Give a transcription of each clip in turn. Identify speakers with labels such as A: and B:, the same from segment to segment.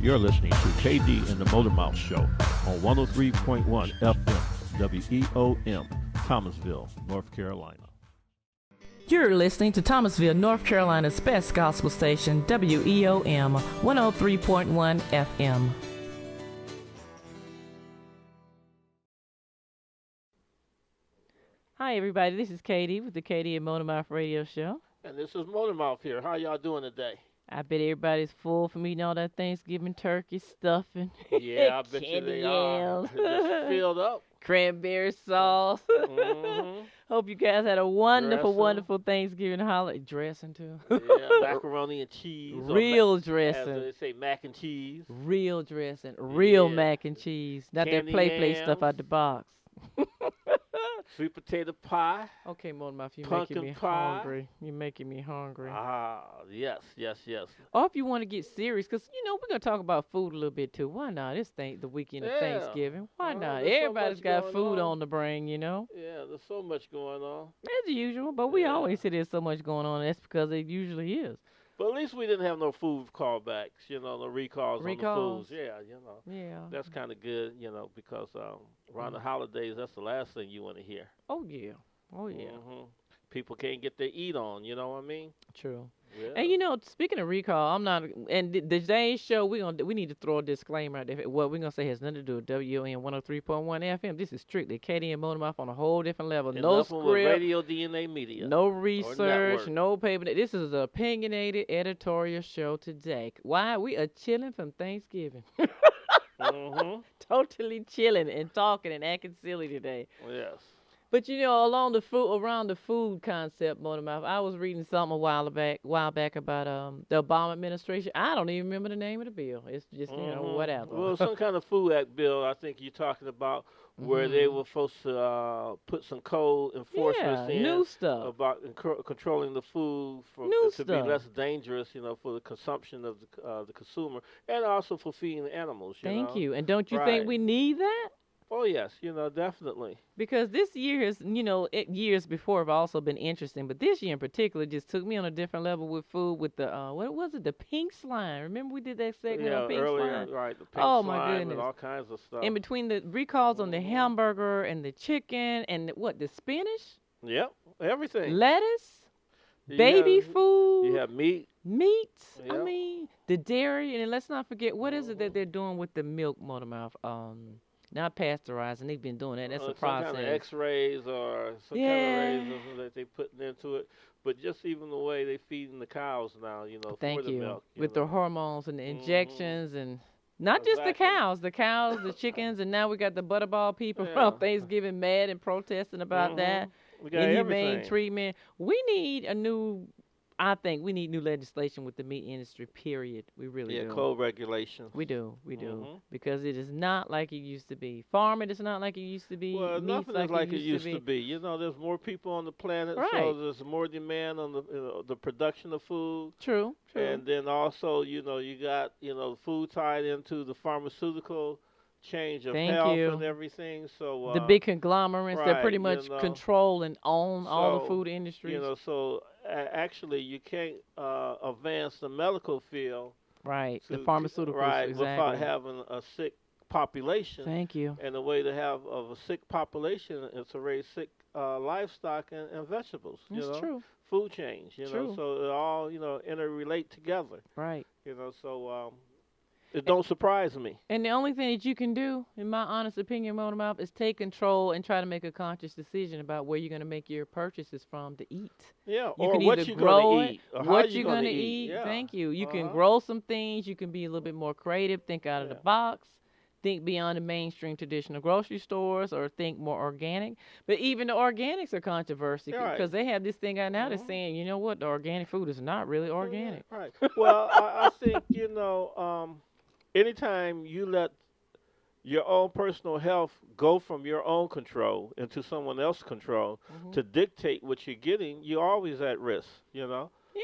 A: You're listening to Kaye Dee and the Motor Mouth Show on 103.1 FM, WEOM, Thomasville, North Carolina.
B: You're listening to Thomasville, North Carolina's best gospel station, WEOM 103.1 FM. Hi, everybody. This is Kaye Dee with the Kaye Dee and Motor Mouth Radio Show.
C: And this is Motor Mouth here. How y'all doing today?
B: I bet everybody's full from eating all that Thanksgiving turkey stuffing.
C: Yeah, I bet you they are. Just filled up.
B: Cranberry sauce.
C: Mm-hmm.
B: Hope you guys had a wonderful,
C: Dressing.
B: wonderful Thanksgiving holiday. Dressing, too.
C: Yeah, macaroni and cheese.
B: Real
C: As
B: dressing.
C: they say, mac and cheese.
B: Real dressing. Real
C: Yeah.
B: mac and cheese. Not
C: Candy
B: that play stuff
C: yams.
B: out the box.
C: Sweet potato pie.
B: Okay, Motor Mouth, you're
C: Pumpkin
B: making me
C: pie.
B: hungry. You're making me hungry.
C: Ah, yes.
B: Or if you want to get serious, because, we're going to talk about food a little bit, too. Why not? It's the weekend of
C: Yeah.
B: Thanksgiving. Why not?
C: There's so
B: Everybody's
C: much
B: got
C: going
B: food
C: on.
B: on the brain,
C: Yeah, there's so much going on.
B: As usual, but we
C: Yeah.
B: always say there's so much going on. That's because it usually is.
C: But at least we didn't have no food callbacks, no recalls on the
B: Recalls.
C: foods. Yeah,
B: Yeah.
C: That's kind of good, because around the holidays, that's the last thing you want to hear.
B: Oh, yeah. Oh, yeah.
C: Hmm. People can't get their eat on, you know what I mean?
B: True.
C: Yeah.
B: And speaking of recall, I'm not. And today's show, we need to throw a disclaimer out there. What we're gonna say has nothing to do with WEOM 103.1 FM. This is strictly Kaye Dee and Motor Mouth on a whole different level.
C: And
B: No
C: nothing with
B: script,
C: Radio DNA Media.
B: no research,
C: network.
B: no paper. This is an opinionated editorial show today. Why? We are chilling from Thanksgiving.
C: Mm-hmm.
B: Totally chilling and talking and acting silly today.
C: Yes.
B: But around the food concept, Motor Mouth, I was reading something a while back about the Obama administration. I don't even remember the name of the bill. It's just
C: Mhm.
B: whatever.
C: Well, some kind of food act bill. I think you're talking about where they were supposed to put some code enforcements in
B: new stuff.
C: about controlling the food
B: New
C: to be
B: stuff.
C: less dangerous, for the consumption of the consumer, and also for feeding the animals.
B: Thank you. And don't you think
C: Right.
B: we need that?
C: Oh yes, definitely.
B: Because this year has, years before have also been interesting, but this year in particular just took me on a different level with food. With the what was it? The pink slime. Remember we did that segment on pink
C: earlier,
B: slime?
C: right? The pink
B: Oh, my
C: slime
B: goodness.
C: and all kinds of stuff.
B: In between the recalls on the
C: Mhm.
B: hamburger and the chicken and the spinach,
C: Yep, everything.
B: lettuce,
C: You
B: baby
C: have-
B: food,
C: You have meat.
B: meat. I
C: Yep.
B: mean, the dairy, and then let's not forget what is it that they're doing with the milk, Motor Mouth? Not pasteurizing. They've been doing that. That's a
C: Some
B: process.
C: kind of X-rays or some
B: Yeah.
C: kind of rays that they putting into it. But just even the way they feeding the cows now,
B: Thank
C: for the
B: you.
C: milk.
B: With the hormones and the injections and not just the
C: Exactly.
B: cows, the chickens, and now we got the butterball people
C: Yeah.
B: around Thanksgiving mad and protesting about that.
C: We got
B: Inhumane
C: everything.
B: treatment. I think we need new legislation with the meat industry, period. We really
C: Yeah,
B: do.
C: code regulation.
B: We do.
C: Mhm.
B: Because it is not like it used to be. Farming is not like it used to be.
C: Well,
B: Meat's
C: nothing is like it used to
B: be.
C: be. There's more people on the planet, so
B: Right.
C: there's more demand on the production of food.
B: True.
C: And then also, you got, food tied into the pharmaceutical change of
B: Thank
C: health
B: you.
C: and everything. So
B: The big conglomerates that pretty
C: right,
B: much control and own all the
C: So,
B: food industries.
C: So actually you can't advance the medical field
B: Right. The
C: to-
B: pharmaceuticals.
C: right
B: Exactly.
C: without having a sick population.
B: Thank you.
C: And the way to have of a sick population is to raise sick livestock and vegetables.
B: It's true.
C: Food chains.
B: True.
C: So it all interrelate together.
B: Right.
C: So it don't surprise me.
B: And the only thing that you can do, in my honest opinion, Motor Mouth, is take control and try to make a conscious decision about where you're going to make your purchases from to eat.
C: Yeah.
B: You
C: or
B: can
C: what
B: either
C: you
B: grow
C: gonna
B: it,
C: eat. Or how
B: what
C: you
B: you're
C: gonna
B: eat.
C: Yeah.
B: Thank you. You can
C: Uh-huh.
B: grow some things. You can be a little bit more creative. Think out of the
C: Yeah.
B: box. Think beyond the mainstream traditional grocery stores, or think more organic. But even the organics are controversial
C: Yeah, right.
B: because they have this thing out now that's
C: Mhm.
B: saying, you know what, the organic food is not really organic.
C: Right. Well, I think anytime you let your own personal health go from your own control into someone else's control
B: Mhm.
C: to dictate what you're getting, you're always at risk.
B: Yeah,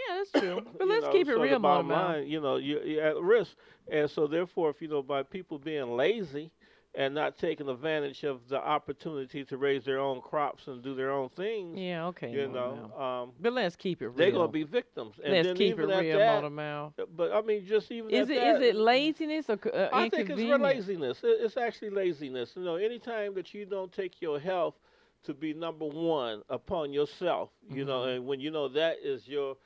B: that's true. But
C: You
B: let's
C: know,
B: keep it
C: so
B: real,
C: the bottom
B: Motor Mouth.
C: line, you're at risk, and so therefore, if by people being lazy and not taking advantage of the opportunity to raise their own crops and do their own things,
B: Yeah, okay,
C: you
B: Motor Mouth.
C: know,
B: But let's keep it real.
C: they're gonna be victims. And
B: Let's
C: then
B: keep it
C: even at
B: real,
C: that,
B: Motor Mouth.
C: but I mean, just even
B: Is
C: at
B: it
C: that,
B: is it laziness or
C: I think it's
B: inconvenience?
C: laziness. It's actually laziness. You know, anytime that you don't take your health to be number one upon yourself, you know, and when you know that is your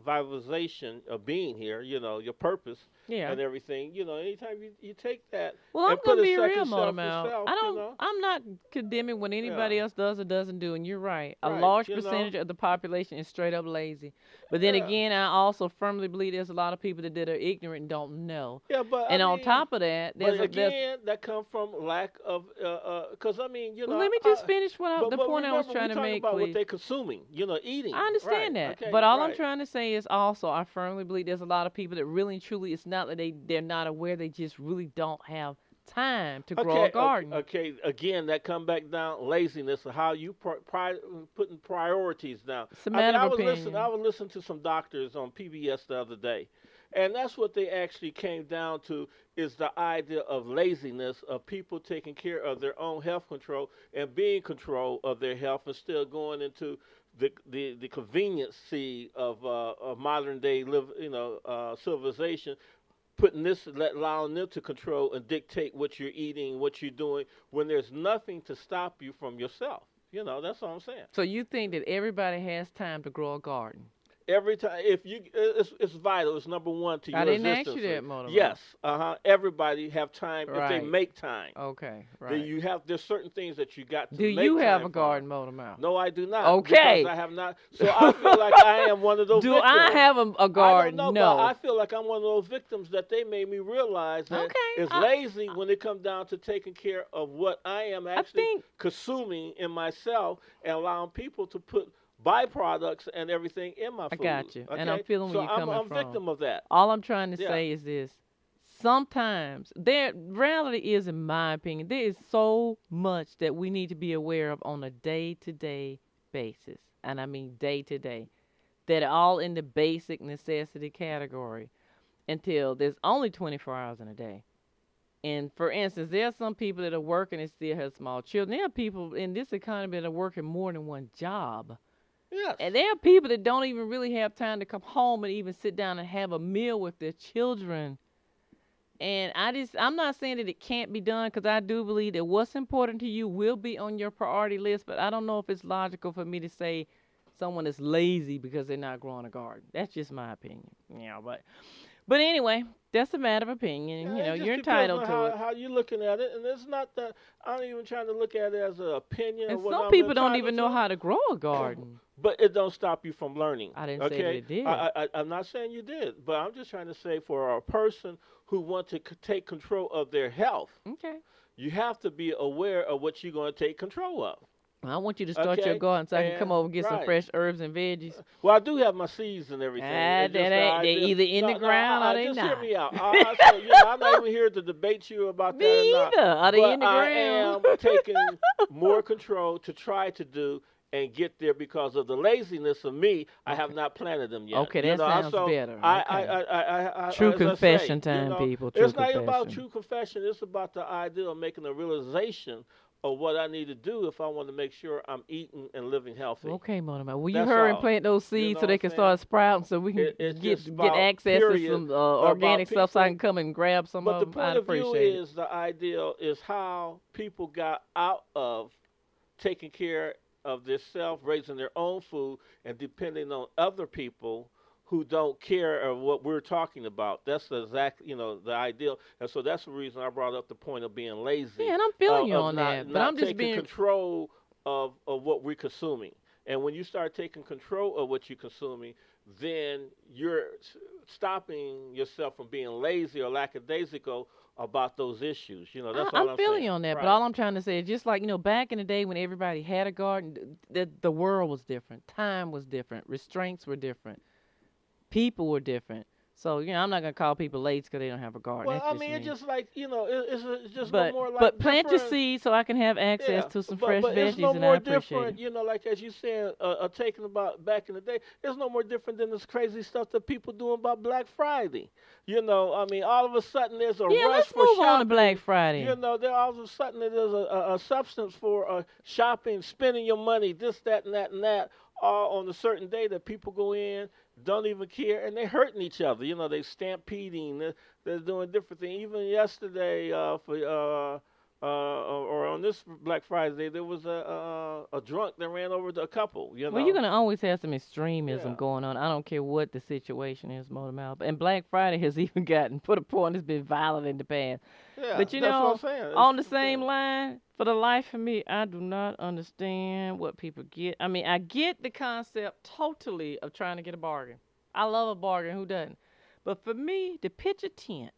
C: vitalization of being here, you know, your purpose
B: Yeah.
C: and everything, you know, anytime you take that
B: Well, I'm
C: and
B: gonna
C: put a
B: be real,
C: second
B: Motor
C: self
B: Mouth.
C: yourself,
B: I
C: you
B: don't.
C: know,
B: I'm not condemning what anybody
C: yeah,
B: else does or doesn't do, and you're right. A
C: right,
B: large
C: you
B: percentage
C: know,
B: of the population is straight up lazy. But then
C: yeah,
B: again, I also firmly believe there's a lot of people that are ignorant and don't know.
C: yeah, but I
B: And on
C: mean,
B: top of that,
C: but
B: there's.
C: again, that comes from lack of, because I mean, you
B: Well,
C: know,
B: let me just finish the
C: but
B: point I was
C: remember,
B: trying
C: we're
B: to
C: talking
B: make,
C: about what
B: please.
C: they're consuming, you know, eating,
B: I
C: right?
B: understand that,
C: Okay,
B: but all I'm
C: right.
B: trying to say is also I firmly believe there's a lot of people that really and truly it's not that they're not aware, they just really don't have time to grow a garden.
C: Okay. Again, that come back down laziness of how you putting priorities down.
B: It's a
C: I mean,
B: matter
C: I
B: of
C: was
B: opinion.
C: listening to some doctors on PBS the other day, and that's what they actually came down to is the idea of laziness of people taking care of their own health control and being in control of their health and still going into the conveniency of modern day civilization, putting this, allowing them to control and dictate what you're eating, what you're doing, when there's nothing to stop you from yourself. You know, that's all I'm saying.
B: So you think that everybody has time to grow a garden?
C: Every time, if you, it's vital. It's number one to
B: I
C: your
B: didn't ask
C: existence.
B: you that, Motor Mouth.
C: Yes, everybody have time if they
B: Right.
C: make time.
B: Okay,
C: Then
B: right.
C: you have. There's certain things that you got to
B: Do
C: make
B: you have
C: time
B: a
C: for.
B: garden, Motor Mouth?
C: No, I do not.
B: Okay.
C: Because I have not. So I feel like I am one of those
B: Do
C: victims.
B: I have a garden?
C: I don't know, but I feel like I'm one of those victims that they made me realize that
B: Okay,
C: it's lazy when it comes down to taking care of what I am actually
B: think-
C: consuming in myself and allowing people to put byproducts and everything in my
B: I
C: food.
B: got you,
C: Okay?
B: and I'm feeling where
C: so
B: you're coming
C: I'm
B: from.
C: victim of that.
B: All I'm trying to
C: Yeah.
B: say is this. Sometimes, reality is, in my opinion, there is so much that we need to be aware of on a day-to-day basis. And I mean day-to-day. That are all in the basic necessity category until there's only 24 hours in a day. And for instance, there are some people that are working and still have small children. There are people in this economy that are working more than one job.
C: Yes.
B: And there are people that don't even really have time to come home and even sit down and have a meal with their children. And I'm not saying that it can't be done, because I do believe that what's important to you will be on your priority list, but I don't know if it's logical for me to say someone is lazy because they're not growing a garden. That's just my opinion. Yeah, but anyway, that's a matter of opinion.
C: Yeah, it just
B: You're
C: depends
B: entitled
C: on
B: to it.
C: how you're looking at it, and it's not that I'm even trying to look at it as an opinion.
B: And
C: of what
B: some
C: I'm
B: people don't
C: entitled
B: even know
C: to.
B: how to grow a garden.
C: But it don't stop you from learning.
B: I didn't say that
C: okay?
B: it did.
C: I'm not saying you did, but I'm just trying to say for a person who wants to take control of their health,
B: Okay.
C: you have to be aware of what you're going to take control of.
B: I want you to start your
C: Okay,
B: garden so I can come
C: and-
B: over and get some
C: right.
B: fresh herbs and veggies.
C: Well, I do have my seeds and everything. It's just
B: They either in the ground or they
C: just
B: not.
C: hear me out. I'm not even here to debate you about that
B: Me
C: or not.
B: either. Are they
C: But
B: in the
C: I
B: ground?
C: am taking more control to try to do and get there because of the laziness of me. I have not planted them yet.
B: Okay,
C: you
B: that
C: know,
B: sounds
C: so
B: better.
C: I,
B: True
C: as I say,
B: confession
C: you
B: time,
C: know,
B: people. True
C: It's not even about
B: confession.
C: true confession. It's about the idea of making a realization of what I need to do if I want to make sure I'm eating and living healthy.
B: Okay, Mona. Will you
C: That's
B: hurry and
C: all.
B: plant those
C: You
B: seeds
C: know
B: so they
C: what
B: can
C: I'm
B: start
C: saying?
B: sprouting so we can
C: It's
B: get
C: just about
B: access
C: period
B: to some
C: about
B: organic stuff so I
C: people.
B: can come and grab some
C: But
B: of
C: the
B: them?
C: point
B: I'd
C: of view
B: appreciate it.
C: is the ideal is how people got out of taking care of themselves, raising their own food, and depending on other people who don't care of what we're talking about. That's exactly, the ideal. And so that's the reason I brought up the point of being lazy.
B: Yeah, and I'm feeling you
C: of
B: on
C: not,
B: that. But
C: not
B: I'm just
C: taking
B: being
C: control of what we're consuming. And when you start taking control of what you're consuming, then you're stopping yourself from being lazy or lackadaisical about those issues. That's all I'm
B: feeling
C: saying.
B: you on that,
C: Right.
B: but all I'm trying to say is just like, back in the day when everybody had a garden, the world was different. Time was different. Restraints were different. People were different. So, I'm not going to call people lazy because they don't have a garden.
C: Well,
B: That's
C: I
B: just
C: mean, it's
B: me.
C: just like it's just no
B: But
C: more like
B: but plant your
C: different.
B: seeds so I can have access
C: Yeah,
B: to some
C: but
B: fresh
C: it's no
B: veggies, and I
C: more
B: appreciate
C: different,
B: it.
C: like as you said, taking about back in the day. It's no more different than this crazy stuff that people doing about Black Friday. I mean, all of a sudden there's a
B: Yeah,
C: rush
B: let's
C: for
B: move on to Black
C: shopping.
B: Friday.
C: There all of a sudden there's a substance for shopping, spending your money, this, that, and that, all on a certain day that people go in, don't even care, and they're hurting each other. They stampeding, they're doing different things. Even yesterday, or on this Black Friday, there was a drunk that ran over a couple.
B: Well, you're going to always have some extremism
C: Yeah.
B: going on. I don't care what the situation is, Motor Mouth. And Black Friday has even gotten, put a point, it's been violent in the past.
C: Yeah,
B: But,
C: that's what I'm saying.
B: on the same line, for the life of me, I do not understand what people get. I mean, I get the concept totally of trying to get a bargain. I love a bargain. Who doesn't? But for me, to pitch a tent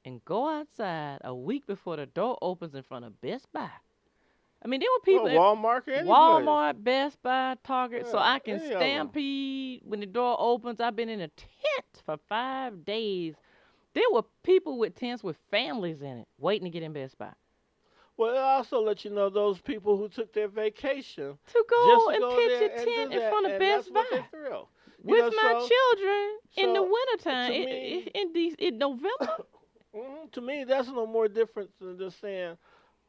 B: and go outside a week before the door opens in front of Best Buy. I mean, there were people
C: Well, Walmart, any place.
B: Walmart, Best Buy, Target, so
C: Yeah,
B: I can
C: any of 'em.
B: stampede when the door opens. I've been in a tent for 5 days. There were people with tents with families in it waiting to get in Best Buy.
C: Well, it also let you know those people who took their vacation
B: To go
C: just to
B: and
C: go
B: pitch
C: there
B: a
C: and
B: tent
C: do
B: in
C: that,
B: front of
C: and
B: Best
C: that's what
B: Buy.
C: they thrill.
B: With my children in the
C: so,
B: wintertime,
C: to me-
B: in November.
C: To me, that's no more different than just saying,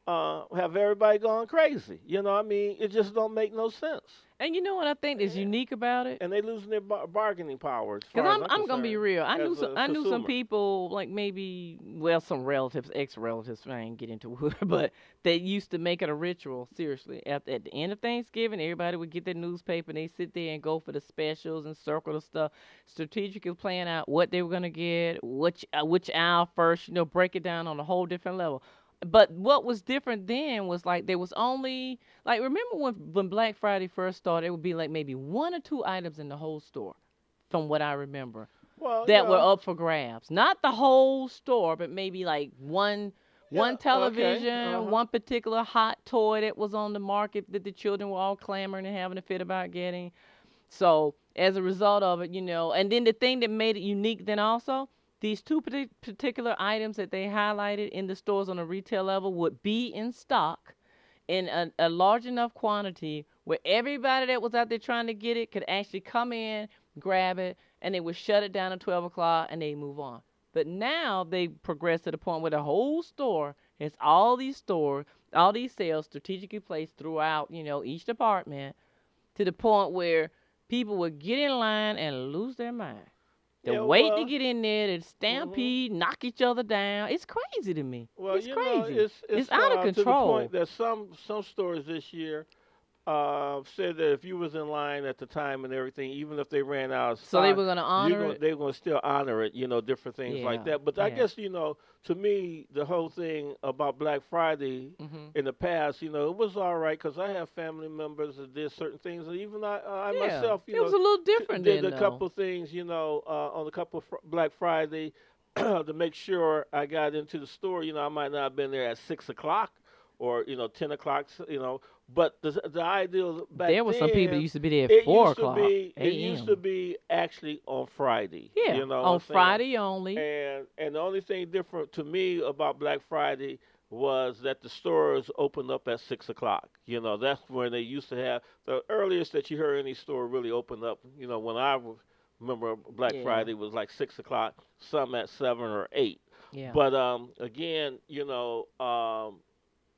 C: have everybody gone crazy. I mean, it just don't make no sense.
B: And you know what I think is unique about it?
C: And they losing their bargaining power. As far
B: Because
C: as
B: I'm gonna be
C: concerned,
B: real.
C: as a
B: I knew some
C: consumer.
B: people, like maybe some relatives, ex-relatives. I ain't get into it, but they used to make it a ritual. Seriously, at the end of Thanksgiving, everybody would get their newspaper and they sit there and go for the specials and circle the stuff, strategically plan out what they were gonna get, which aisle first. Break it down on a whole different level. But what was different then was like there was only like remember when Black Friday first started, it would be like maybe 1 or 2 items in the whole store, from what I remember,
C: Well,
B: that were up for grabs. Not the whole store, but maybe like one
C: okay,
B: television, one particular hot toy that was on the market that the children were all clamoring and having a fit about getting. So as a result of it, and then the thing that made it unique then also, these 2 particular items that they highlighted in the stores on a retail level would be in stock in a large enough quantity where everybody that was out there trying to get it could actually come in, grab it, and they would shut it down at 12 o'clock and they move on. But now they progressed to the point where the whole store has all these sales strategically placed throughout, each department, to the point where people would get in line and lose their mind. They're waiting to get in there, to stampede, knock each other down. It's crazy to me.
C: Well,
B: it's crazy.
C: It's
B: out of control.
C: To the point that some stores this year said that if you was in line at the time and everything, even if they ran out of stock,
B: so they were going to honor it.
C: They were going to still honor it, different things like that. But I guess to me, the whole thing about Black Friday in the past, it was all right because I have family members that did certain things, and even I myself,
B: it was a little different.
C: Did
B: then,
C: a couple things, on a couple Black Friday to make sure I got into the store. I might not have been there at 6 o'clock or 10 o'clock, But the ideal back
B: there were
C: then,
B: some people that used to be there at 4 o'clock.
C: It used to be actually on Friday.
B: Yeah, on Friday only.
C: And the only thing different to me about Black Friday was that the stores opened up at 6 o'clock. That's when they used to have the earliest that you heard any store really opened up. When I remember Black Friday was like 6 o'clock, some at 7 or 8.
B: Yeah.
C: But again,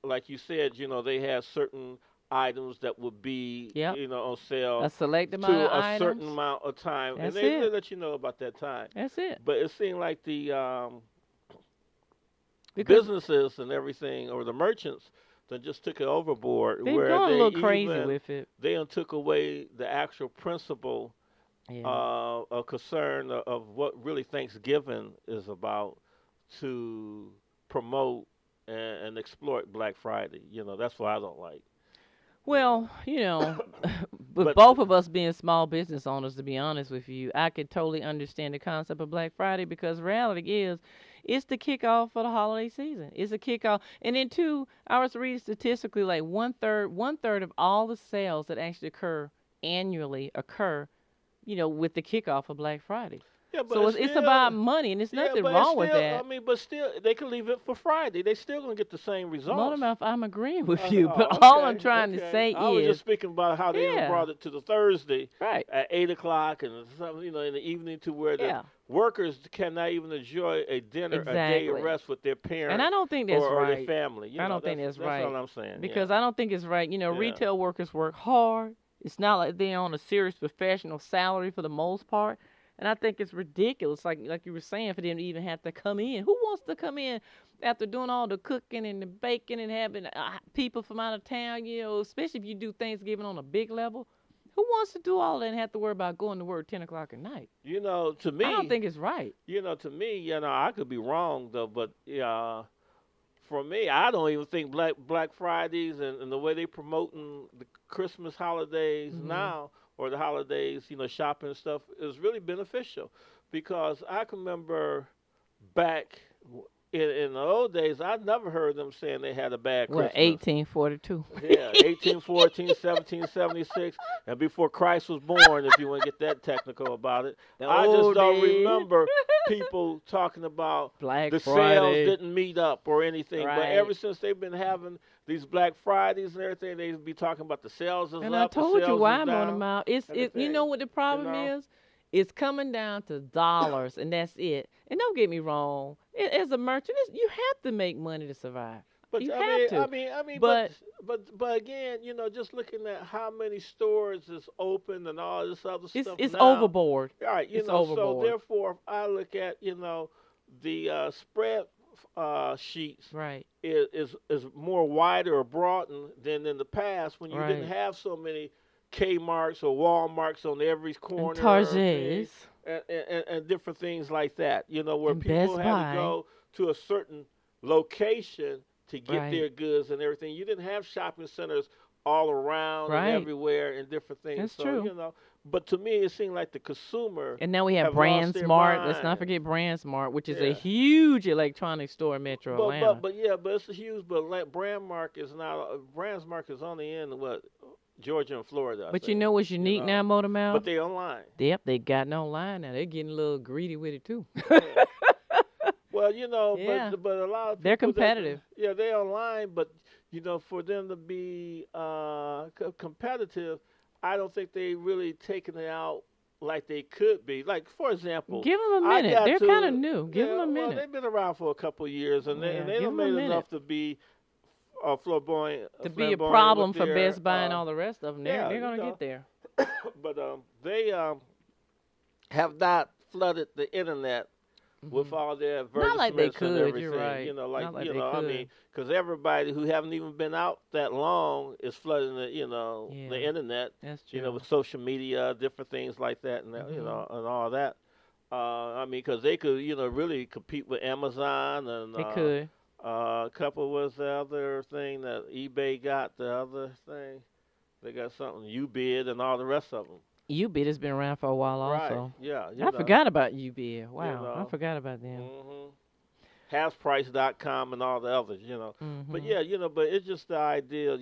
C: like you said, they have certain items that would be, on sale.
B: A select amount
C: to
B: of items.
C: certain amount of time.
B: That's
C: and they
B: it.
C: let you know about that time.
B: That's it.
C: But it seemed like the businesses and everything, or the merchants, that just took it overboard.
B: They've
C: where
B: gone
C: they
B: a little crazy with it.
C: They took away the actual principle of concern of what really Thanksgiving is about, to promote and exploit Black Friday. That's what I don't like.
B: Well, but both of us being small business owners, to be honest with you, I could totally understand the concept of Black Friday, because reality is, it's the kickoff for the holiday season. It's a kickoff. And then two, I was reading statistically, like one third of all the sales that actually occur annually with the kickoff of Black Friday.
C: Yeah, but
B: So it's about money, and there's nothing
C: but
B: wrong with
C: still,
B: that.
C: I mean, but still, they can leave it for Friday. They still gonna get the same results.
B: Motormouth, I'm agreeing with you,
C: Oh,
B: but all I'm
C: okay,
B: trying to
C: okay.
B: say
C: I was
B: is,
C: just speaking about how they even
B: yeah,
C: brought it to the Thursday
B: right,
C: at 8 o'clock and something, in the evening, to where the
B: yeah,
C: workers cannot even enjoy a dinner, a day of
B: exactly.
C: rest with their parents
B: And I don't think that's
C: or their
B: right.
C: family.
B: I don't think that's right.
C: all I'm saying.
B: Because I don't think it's right.
C: Yeah.
B: Retail workers work hard. It's not like they're on a serious professional salary for the most part. And I think it's ridiculous, like you were saying, for them to even have to come in. Who wants to come in after doing all the cooking and the baking and having people from out of town, especially if you do Thanksgiving on a big level? Who wants to do all that and have to worry about going to work 10 o'clock at night?
C: To me,
B: I don't think it's right.
C: To me, I could be wrong though, but for me, I don't even think Black Fridays and the way they promoting the Christmas holidays now, or the holidays, shopping and stuff, is really beneficial, because I can remember back in the old days, I never heard them saying they had a bad Christmas.
B: 1842.
C: Yeah, 1814, 1776, and before Christ was born, if you want to get that technical about it. I just don't remember people talking about
B: Black
C: the
B: Friday.
C: sales didn't meet up or anything.
B: Right.
C: But ever since they've been having these Black Fridays and everything, they be talking about the sales is
B: And
C: up,
B: I told
C: the
B: you
C: sales
B: why
C: is
B: I'm
C: down.
B: on them out. You know what the problem is? It's coming down to dollars, and that's it. And don't get me wrong. As a merchant, you have to make money to survive.
C: But
B: you
C: I
B: have
C: mean,
B: to. But
C: again, just looking at how many stores is open and all this other stuff.
B: it's
C: now,
B: overboard.
C: All right,
B: it's
C: so
B: overboard.
C: therefore, I look at the spread sheets.
B: Right.
C: Is more wider or broadened than in the past, when you didn't have so many Kmarts or Wal-Marts on every corner.
B: And Targets.
C: And different things like that, where
B: And
C: people
B: Best
C: had
B: Buy.
C: to go to a certain location to get
B: Right.
C: their goods and everything. You didn't have shopping centers all around
B: Right.
C: and everywhere and different things.
B: That's
C: so,
B: true.
C: But to me, it seemed like the consumer.
B: And now we have
C: lost their
B: BrandSmart. Let's not
C: mind.
B: forget BrandSmart, which is
C: Yeah.
B: a huge electronics store in Metro Atlanta.
C: But it's a huge. But like BrandSmart is only in Georgia and Florida. I
B: But
C: think,
B: you know what's unique now, Motormouth?
C: But they online.
B: Yep, they got online now. They're getting a little greedy with it too.
C: Well,
B: Yeah.
C: but a lot of people,
B: They're competitive.
C: They're online, but for them to be competitive, I don't think they really taking it out like they could be. Like, for example,
B: Give them a minute. They're kind of new. Give them a
C: Well,
B: minute.
C: they've been around for a couple of years, and
B: Yeah,
C: they
B: give
C: don't
B: 'em a
C: made
B: minute.
C: enough to be flamboyant.
B: To be a
C: flamboyant
B: problem
C: with
B: for
C: their,
B: Best Buy and all the rest of them. They're
C: yeah,
B: going to get there.
C: But they have not flooded the internet with all their advertisements.
B: Not like they
C: and
B: could,
C: everything.
B: you're right. Not like they
C: I
B: could.
C: mean, because everybody who haven't even been out that long is flooding the the internet.
B: That's true.
C: With social media, different things like that, and and all that. I mean, because they could really compete with Amazon, and
B: They could.
C: a couple was the other thing that eBay got. The other thing, they got something UBid and all the rest of them.
B: UBID has been around for a while also.
C: Right. Yeah.
B: I forgot about UBID. Wow. I forgot about them.
C: Houseprice.com and all the others, But but it's just the idea,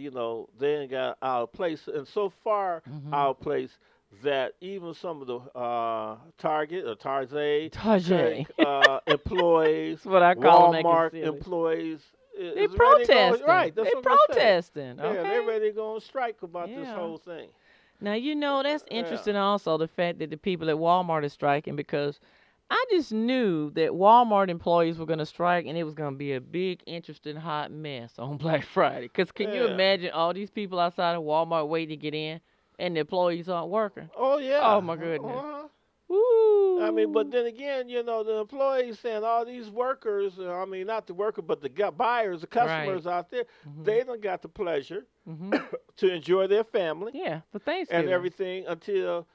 C: they ain't got our place, and so far our place that even some of the Target or Target employees,
B: That's what I call them.
C: Walmart employees,
B: they protesting.
C: Right. That's
B: they
C: what I'm saying.
B: protesting.
C: Yeah,
B: Okay.
C: they're ready to go on strike about this whole thing.
B: Now, that's interesting also, the fact that the people at Walmart are striking, because I just knew that Walmart employees were going to strike, and it was going to be a big, interesting, hot mess on Black Friday. Because can you imagine all these people outside of Walmart waiting to get in, and the employees aren't working?
C: Oh, yeah.
B: Oh, my goodness.
C: Woo. I mean, but then again, the employees saying all these workers, not the worker, but the buyers, the customers out there, they done got the pleasure to enjoy their family.
B: Yeah, for Thanksgiving.
C: And everything until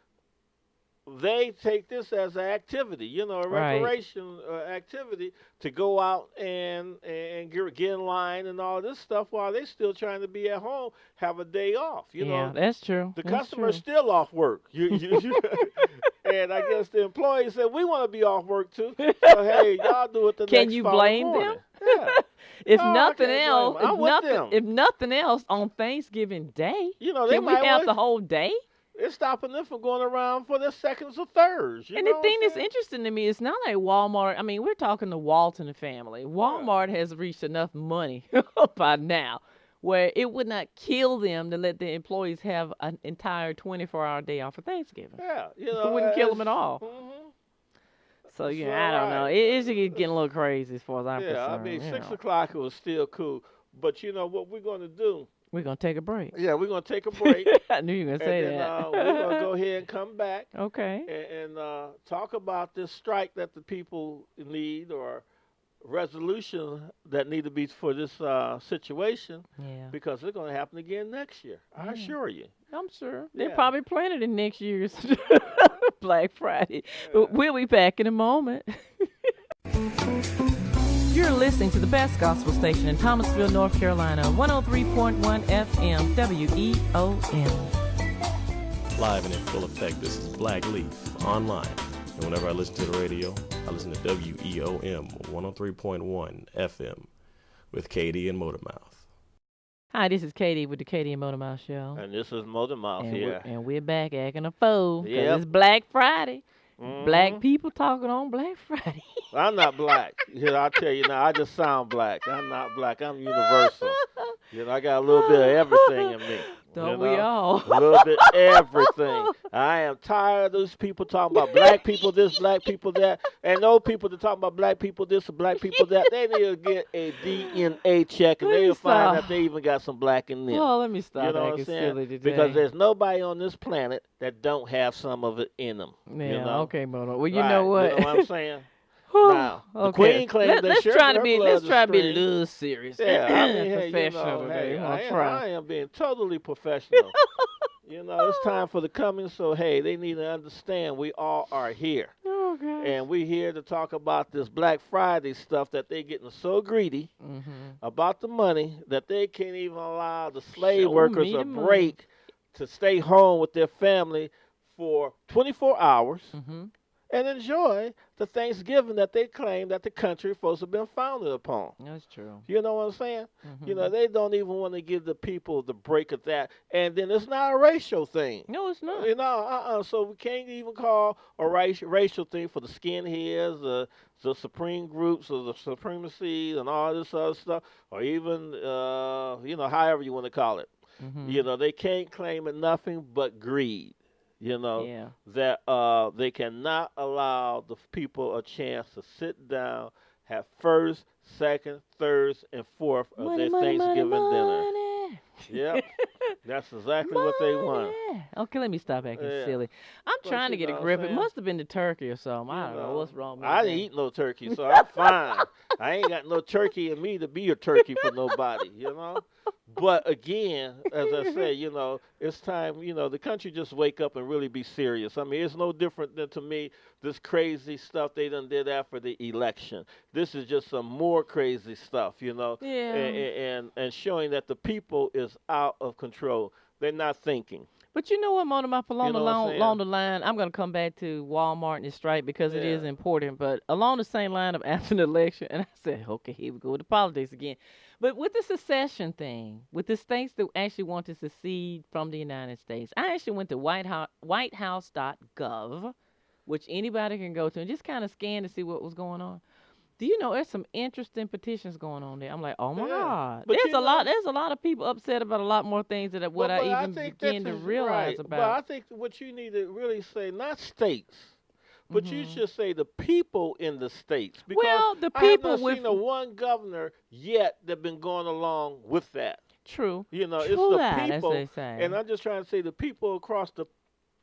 C: they take this as an activity, a recreation activity to go out and get in line and all this stuff while they still trying to be at home, have a day off.
B: Yeah, that's true.
C: The
B: that's
C: customer's
B: true.
C: still off work. And I guess the employees said, we want to be off work too. So, hey, y'all do it the
B: Can
C: next
B: you
C: following
B: blame
C: morning.
B: them?
C: Yeah.
B: If
C: No, I
B: nothing
C: can't blame
B: else,
C: them. I'm with them.
B: if nothing else, on Thanksgiving Day,
C: They
B: can we
C: might
B: have
C: want-
B: the whole day?
C: It's stopping them from going around for their seconds or thirds. You
B: And
C: know
B: the thing
C: what I'm
B: that's interesting to me is not like Walmart. I mean, we're talking the Walton family. Walmart has reached enough money by now where it would not kill them to let the employees have an entire 24-hour day off for Thanksgiving.
C: Yeah, you
B: It
C: know,
B: wouldn't kill them at all.
C: Mm-hmm.
B: So, yeah,
C: So,
B: I don't know.
C: right.
B: It's getting a little crazy as far as I'm
C: Yeah, I
B: concerned.
C: mean,
B: you
C: 6
B: know.
C: o'clock it was still cool. But you know what we're going to do?
B: We're going to take a break.
C: Yeah, we're going to take a break.
B: I knew you were going to say
C: And then
B: that.
C: we're going to go ahead and come back
B: Okay.
C: and talk about this strike that the people need or resolution that need to be for this situation
B: Yeah.
C: because it's going to happen again next year. I assure you.
B: I'm sure. They're
C: Yeah.
B: probably planning in next year's Black Friday.
C: Yeah.
B: We'll be back in a moment. You're listening to the best gospel station in Thomasville, North Carolina, 103.1 FM, WEOM.
D: Live and in full effect, this is Black Leaf online. And whenever I listen to the radio, I listen to WEOM 103.1 FM with Kaye Dee and Motormouth.
B: Hi, this is Kaye Dee with the Kaye Dee and Motormouth Show.
C: And this is Motor Mouth
B: And
C: here.
B: we're back acting a fool. 'Cause
C: Yep.
B: it's Black Friday.
C: Mhm.
B: Black people talking on Black Friday.
C: I'm not black. I'll tell you now, I just sound black. I'm not black. I'm universal. I got a little bit of everything in me.
B: Don't we all?
C: A little bit everything. I am tired of those people talking about black people this, black people that, and those people that talk about black people this and black people that. They need to get a DNA check, and
B: Let me
C: they'll find
B: stop.
C: that they even got some black in them.
B: Oh, let me stop
C: You know what I'm
B: acting
C: saying?
B: silly today.
C: Because there's nobody on this planet that don't have some of it in them.
B: Yeah,
C: you know?
B: okay, Moto. Well, you
C: Right,
B: know what?
C: You know what I'm saying?
B: Whew,
C: Now, the
B: okay.
C: Queen claims that
B: let's
C: sure
B: try to
C: her
B: be
C: blood
B: let's
C: is
B: try to be a
C: strange.
B: little serious.
C: Yeah, I mean, hey,
B: professional today.
C: hey,
B: I'll
C: I
B: try.
C: am being totally professional. It's time for the coming, so hey, they need to understand we all are here.
B: Oh, gosh.
C: And we're here to talk about this Black Friday stuff that they getting so greedy
B: Mm-hmm.
C: about the money that they can't even allow the slave
B: Show
C: workers
B: me
C: a
B: the money.
C: break to stay home with their family for 24 hours
B: Mm-hmm.
C: and enjoy the Thanksgiving that they claim that the country is supposed to have been founded upon.
B: That's true.
C: You know what I'm saying?
B: Mm-hmm.
C: They don't even want to give the people the break of that. And then it's not a racial thing.
B: No, it's not.
C: So we can't even call a racial thing for the skinheads, the supreme groups, or the supremacy, and all this other stuff, or even, however you want to call it.
B: Mm-hmm.
C: They can't claim it nothing but greed.
B: Yeah.
C: That they cannot allow the people a chance to sit down, have first, second, third, and fourth of
B: Money,
C: their
B: money,
C: Thanksgiving
B: money,
C: dinner.
B: money.
C: Yep, that's exactly what they want.
B: Money. Okay, let me stop acting
C: Yeah.
B: silly. I'm
C: But
B: trying to
C: you
B: get
C: know
B: a
C: what
B: grip.
C: I'm
B: It
C: saying?
B: must have been the turkey or something. I don't know what's wrong with
C: I
B: that.
C: didn't eat no turkey, so I'm fine. I ain't got no turkey in me to be a turkey for nobody, But again, as I say, it's time, the country just wake up and really be serious. I mean, it's no different than, to me, this crazy stuff they done did after the election. This is just some more crazy stuff,
B: Yeah.
C: and showing that the people is out of control. They're not thinking.
B: But you know what, Mona, along,
C: know what I'm saying?
B: along the line, I'm going to come back to Walmart and the strike because it is
C: Yeah.
B: important. But along the same line of after the election, and I said, okay, here we go with the politics again. But with the secession thing, with the states that actually want to secede from the United States, I actually went to Whitehouse.gov, which anybody can go to, and just kind of scan to see what was going on. Do you know there's some interesting petitions going on there? I'm like, oh my
C: Yeah.
B: God.
C: But
B: There's a lot of people upset about a lot more things than what
C: But
B: I
C: I
B: even
C: think
B: begin
C: that
B: to
C: is
B: realize
C: right.
B: about.
C: But I think what you need to really say, not states, but you
B: Mhm.
C: should say the people in the states. Because
B: Well, the
C: I have
B: people
C: not
B: with
C: seen a one governor yet that been going along with that.
B: True.
C: It's
B: True
C: the
B: that, as
C: people,
B: they say.
C: and I'm just trying to say the people across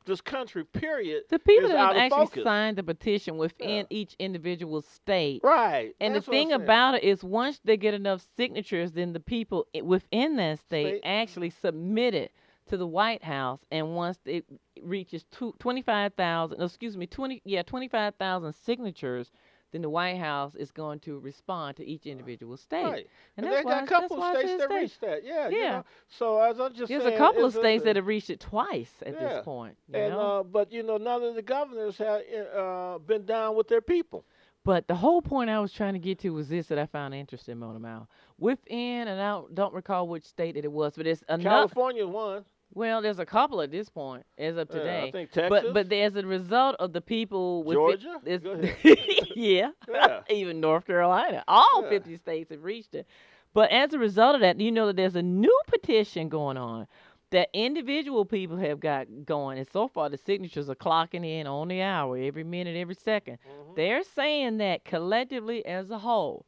C: this country, period,
B: The people
C: is
B: that
C: out
B: have
C: of
B: actually
C: focus.
B: signed the petition within
C: Yeah.
B: each individual state.
C: Right.
B: And
C: That's
B: the
C: what I'm
B: thing
C: saying.
B: about it is once they get enough signatures, then the people within that state
C: State.
B: actually submit it to the White House. And once it reaches 25,000 signatures, then the White House is going to respond to each individual state.
C: Right.
B: And
C: And
B: that's
C: they got
B: why,
C: a couple
B: that's why
C: of
B: I
C: states
B: said
C: that
B: states.
C: reached that. Yeah.
B: Yeah.
C: So as I'm just
B: There's
C: saying,
B: a couple of
C: it's
B: states
C: a-
B: that have reached it twice at
C: Yeah.
B: this point. You
C: And
B: know?
C: but none of the governors have been down with their people.
B: But the whole point I was trying to get to was this that I found interesting, Mona Mal. Within, and I don't recall which state that it was, but it's another.
C: California won.
B: Well, there's a couple at this point, as of
C: Yeah,
B: today.
C: I think Texas.
B: But there's a result of the people with
C: Georgia?
B: It,
C: Go ahead.
B: yeah,
C: Yeah.
B: even North Carolina. All
C: Yeah.
B: 50 states have reached it. But as a result of that, you know that there's a new petition going on that individual people have got going. And so far, the signatures are clocking in on the hour, every minute, every second.
C: Mhm.
B: They're saying that collectively as a whole,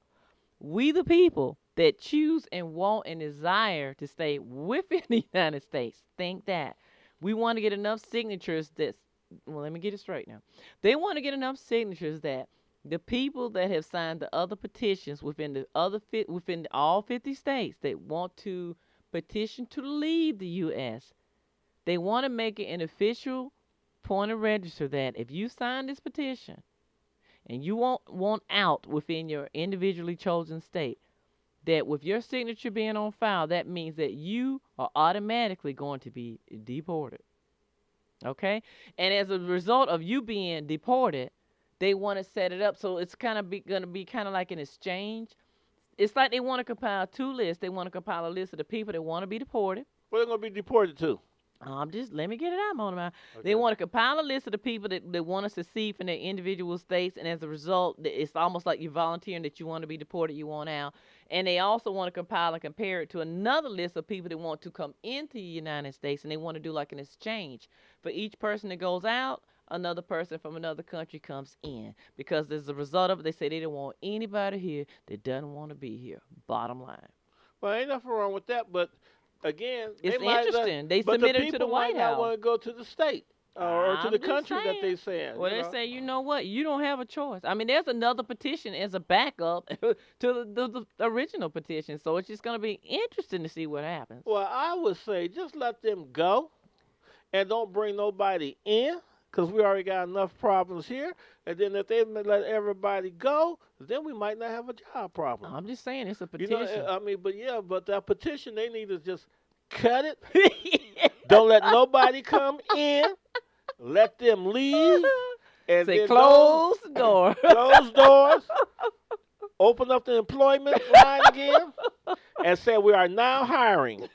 B: we the people that choose and want and desire to stay within the United States think that we want to get enough signatures well, let me get it straight now. They want to get enough signatures that the people that have signed the other petitions within all 50 states that want to petition to leave the U.S., they want to make it an official point of register that if you sign this petition and you want out within your individually chosen state, that with your signature being on file, that means that you are automatically going to be deported. Okay? And as a result of you being deported, they want to set it up so it's kind of going to be kind of like an exchange. It's like they want to compile two lists. They want to compile a list of the people that want to be deported.
C: Where they going to be deported to?
B: Let me get it out, Mona.
C: Okay.
B: They want to compile a list of the people that want to secede from their individual states, and as a result, it's almost like you're volunteering that you want to be deported, you want out. And they also want to compile and compare it to another list of people that want to come into the United States, and they want to do like an exchange. For each person that goes out, another person from another country comes in. Because as a result of it, they say they don't want anybody here that doesn't want to be here. Bottom line.
C: Well, ain't nothing wrong with that, but again,
B: It's
C: they might
B: interesting. They
C: but
B: submitted
C: the
B: to the
C: people
B: White
C: might not
B: House.
C: want to go to the state or to
B: I'm
C: the
B: just
C: country that they
B: saying.
C: saying.
B: Well,
C: you
B: they
C: know?
B: say, you know what? You don't have a choice. I mean, there's another petition as a backup to the original petition, so it's just going to be interesting to see what happens.
C: Well, I would say just let them go and don't bring nobody in because we already got enough problems here. And then if they let everybody go, then we might not have a job problem.
B: I'm just saying, it's a
C: You
B: petition.
C: know, I mean, but that petition, they need to just cut it. Don't let nobody come in. Let them leave. And
B: Say
C: then
B: close the door.
C: close doors. Open up the employment line again and say we are now hiring.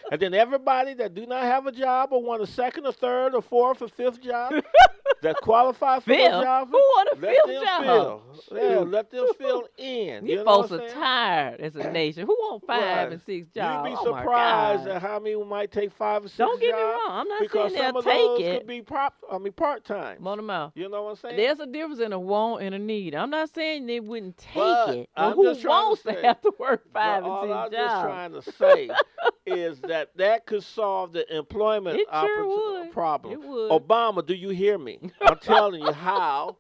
C: And then everybody that do not have a job or want a second or third or fourth or fifth job that qualify for the
B: Phil,
C: job,
B: who want a
C: let
B: fifth
C: them
B: job?
C: fill. Yeah, let them fill in.
B: You
C: know
B: folks
C: what
B: are
C: I'm saying?
B: tired as a nation. Who want 5
C: Right.
B: and 6 jobs?
C: You'd be
B: Oh, my
C: surprised
B: God.
C: at how many might take 5 or 6
B: Don't get me
C: jobs.
B: wrong. I'm not
C: Because
B: saying
C: some
B: they'll
C: of
B: take
C: those
B: it.
C: could be part-time.
B: Mona Mouth.
C: You know what I'm saying?
B: There's a difference in a want and a need. I'm not saying they wouldn't take
C: But
B: it.
C: I'm
B: Who
C: just trying to
B: wants to
C: say-
B: have to work 5
C: But all
B: and 6
C: I'm
B: jobs?
C: just trying to say is that could solve the employment
B: It sure would.
C: problem.
B: It would.
C: Obama, do you hear me? I'm telling you how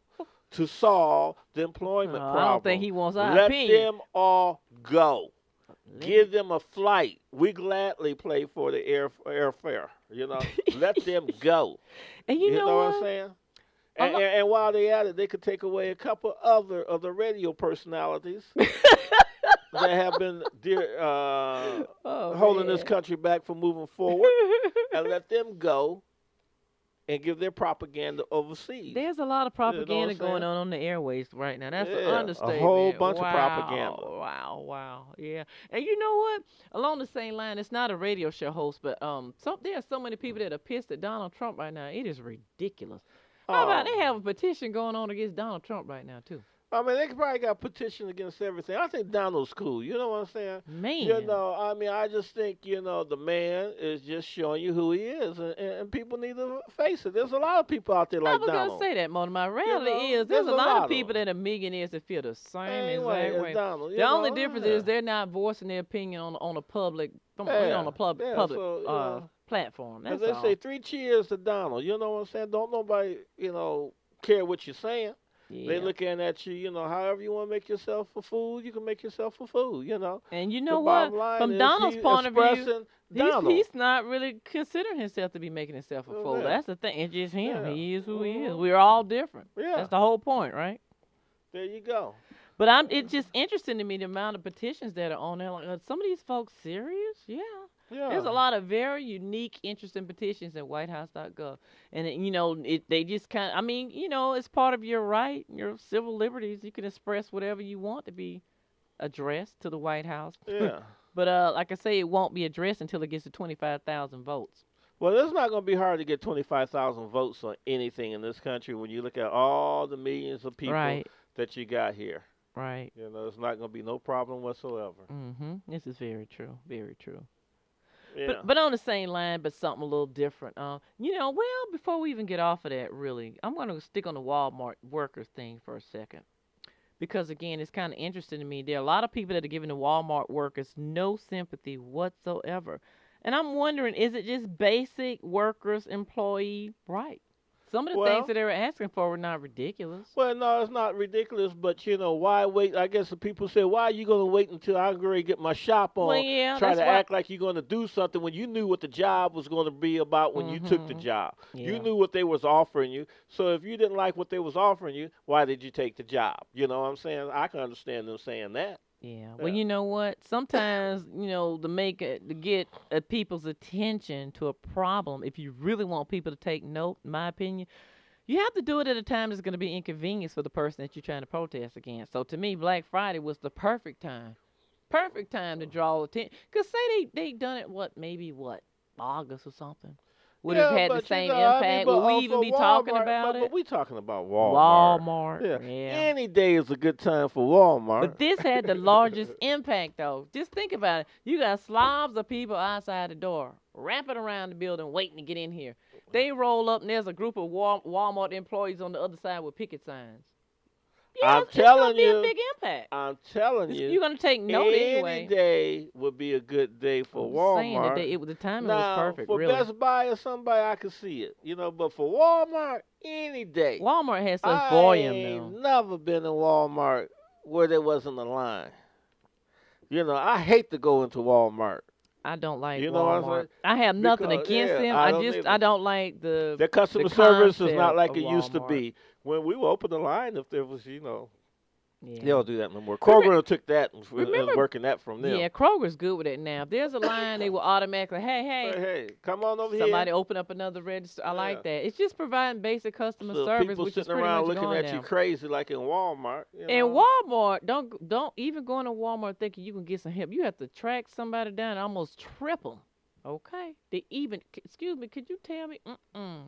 C: to solve the employment problem.
B: I don't think he wants our
C: Let
B: opinion.
C: them all go. Give them a flight. We gladly pay for the airfare. You know, let them go.
B: And you know
C: what I'm
B: what?
C: saying?
B: I'm not-
C: And while they at it, they could take away a couple other of the radio personalities that have been holding this country back from moving forward, and let them go and give their propaganda overseas.
B: There's a lot of propaganda
C: I'm
B: going
C: saying?
B: on the airways right now. That's an
C: Yeah, a
B: understatement.
C: whole bunch of
B: Wow,
C: propaganda.
B: Wow. Yeah. And you know what? Along the same line, it's not a radio show host, but there are so many people that are pissed at Donald Trump right now. It is ridiculous. How about they have a petition going on against Donald Trump right now too?
C: I mean, they probably got a petition against everything. I think Donald's cool. You know what I'm saying?
B: Man.
C: You know, I mean, I just think, the man is just showing you who he is, and people need to face it. There's a lot of people out there like
B: I was
C: Donald.
B: gonna say that, Mona. My reality
C: know,
B: is there's a lot of
C: of
B: people that are millionaires that feel the same
C: Anyway,
B: exact way.
C: Donald,
B: The only difference is they're not voicing their opinion on a public platform.
C: As
B: That's
C: they
B: all.
C: say, 3 cheers to Donald. You know what I'm saying? Don't nobody, care what you're saying.
B: Yeah.
C: They looking at you, however you want to make yourself for food, you can make yourself for food,
B: And you
C: The
B: know what?
C: bottom line
B: From
C: is
B: Donald's
C: he's
B: point of view,
C: expressing Donald.
B: he's not really considering himself to be making himself a
C: Oh,
B: fool.
C: yeah.
B: That's the thing. It's just him.
C: Yeah.
B: He is who he is.
C: Mhm.
B: We're all different.
C: Yeah.
B: That's the whole point, right?
C: There you go.
B: But it's just interesting to me the amount of petitions that are on there. Like, are some of these folks serious? Yeah.
C: Yeah.
B: There's a lot of very unique, interesting petitions at Whitehouse.gov. And, they just it's part of your right, your civil liberties. You can express whatever you want to be addressed to the White House.
C: Yeah.
B: But like I say, it won't be addressed until it gets to 25,000 votes.
C: Well, it's not going to be hard to get 25,000 votes on anything in this country when you look at all the millions of people
B: Right.
C: that you got here.
B: Right.
C: You know, it's not going to be no problem whatsoever.
B: This is very true. Very true.
C: Yeah.
B: But on the same line, but something a little different. Well, before we even get off of that, really, I'm going to stick on the Walmart workers thing for a second. Because, again, it's kind of interesting to me. There are a lot of people that are giving the Walmart workers no sympathy whatsoever. And I'm wondering, is it just basic workers' employee right? Some of the things that they were asking for were not ridiculous.
C: Well, no, it's not ridiculous, but, why wait? I guess the people say, why are you going to wait until I go get my shop on,
B: Well, yeah,
C: try
B: that's
C: to
B: why-
C: act like you're going to do something when you knew what the job was going to be about when you took the job.
B: Yeah.
C: You knew what they was offering you. So if you didn't like what they was offering you, why did you take the job? You know what I'm saying? I can understand them saying that.
B: Yeah. Well, you know what? Sometimes, to get people's attention to a problem, if you really want people to take note, in my opinion, you have to do it at a time that's going to be inconvenience for the person that you're trying to protest against. So to me, Black Friday was the perfect time. Perfect time to draw attention. Because say they done it, August or something? Would have had the same impact? Would we even be talking about it?
C: But we talking about Walmart.
B: Walmart.
C: Yeah.
B: Yeah.
C: Any day is a good time for Walmart.
B: But this had the largest impact, though. Just think about it. You got slobs of people outside the door, wrapping around the building, waiting to get in here. They roll up, and there's a group of Walmart employees on the other side with picket signs. Yeah,
C: I'm telling
B: it's
C: you,
B: gonna be a big impact.
C: I'm telling you,
B: You're gonna take note anyway.
C: Any day would be a good day for Walmart.
B: The timing
C: now,
B: was perfect.
C: For
B: really.
C: Best Buy or somebody, I could see it, But for Walmart, any day.
B: Walmart has such volume
C: I ain't
B: now.
C: never been in Walmart where there wasn't a line. I hate to go into Walmart.
B: I don't like
C: You know what I'm
B: Walmart.
C: saying?
B: I have nothing
C: Because,
B: against
C: yeah,
B: them. I don't like the
C: Their customer
B: the
C: service is not
B: concept
C: like
B: of
C: it used to
B: Walmart.
C: be. When we would open the line, if there was,
B: Yeah.
C: they don't do that no more. Kroger took that and
B: remember-
C: working that from them.
B: Yeah, Kroger's good with it now. If there's a line, they will automatically,
C: Hey, come on over
B: somebody
C: here.
B: open up another register. I
C: Yeah.
B: like that. It's just providing basic customer
C: So
B: service,
C: people
B: which is
C: sitting
B: pretty
C: around
B: much
C: looking
B: gone
C: at
B: now.
C: you crazy like in Walmart.
B: And Walmart, don't even go into Walmart thinking you can get some help. You have to track somebody down and almost trip them. Okay? Excuse me, could you tell me?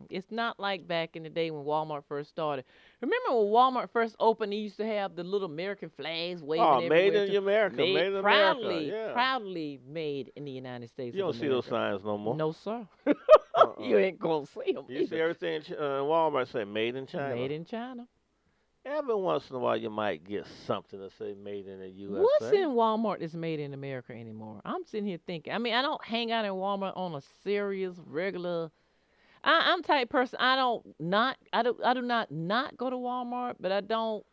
B: It's not like back in the day when Walmart first started. Remember when Walmart first opened, they used to have the little American flags waving everywhere.
C: Made in America. Made in
B: proudly,
C: America. Yeah.
B: Proudly made in the United States.
C: You don't see those signs no more.
B: No, sir.
C: Uh-uh.
B: You ain't going to see them.
C: You see everything in Walmart say made in China.
B: Made in China.
C: Every once in a while you might get something that say made in the USA.
B: What's in Walmart is made in America anymore? I'm sitting here thinking. I mean, I don't hang out in Walmart on a serious, regular. I'm the type person. I do not go to Walmart, but I don't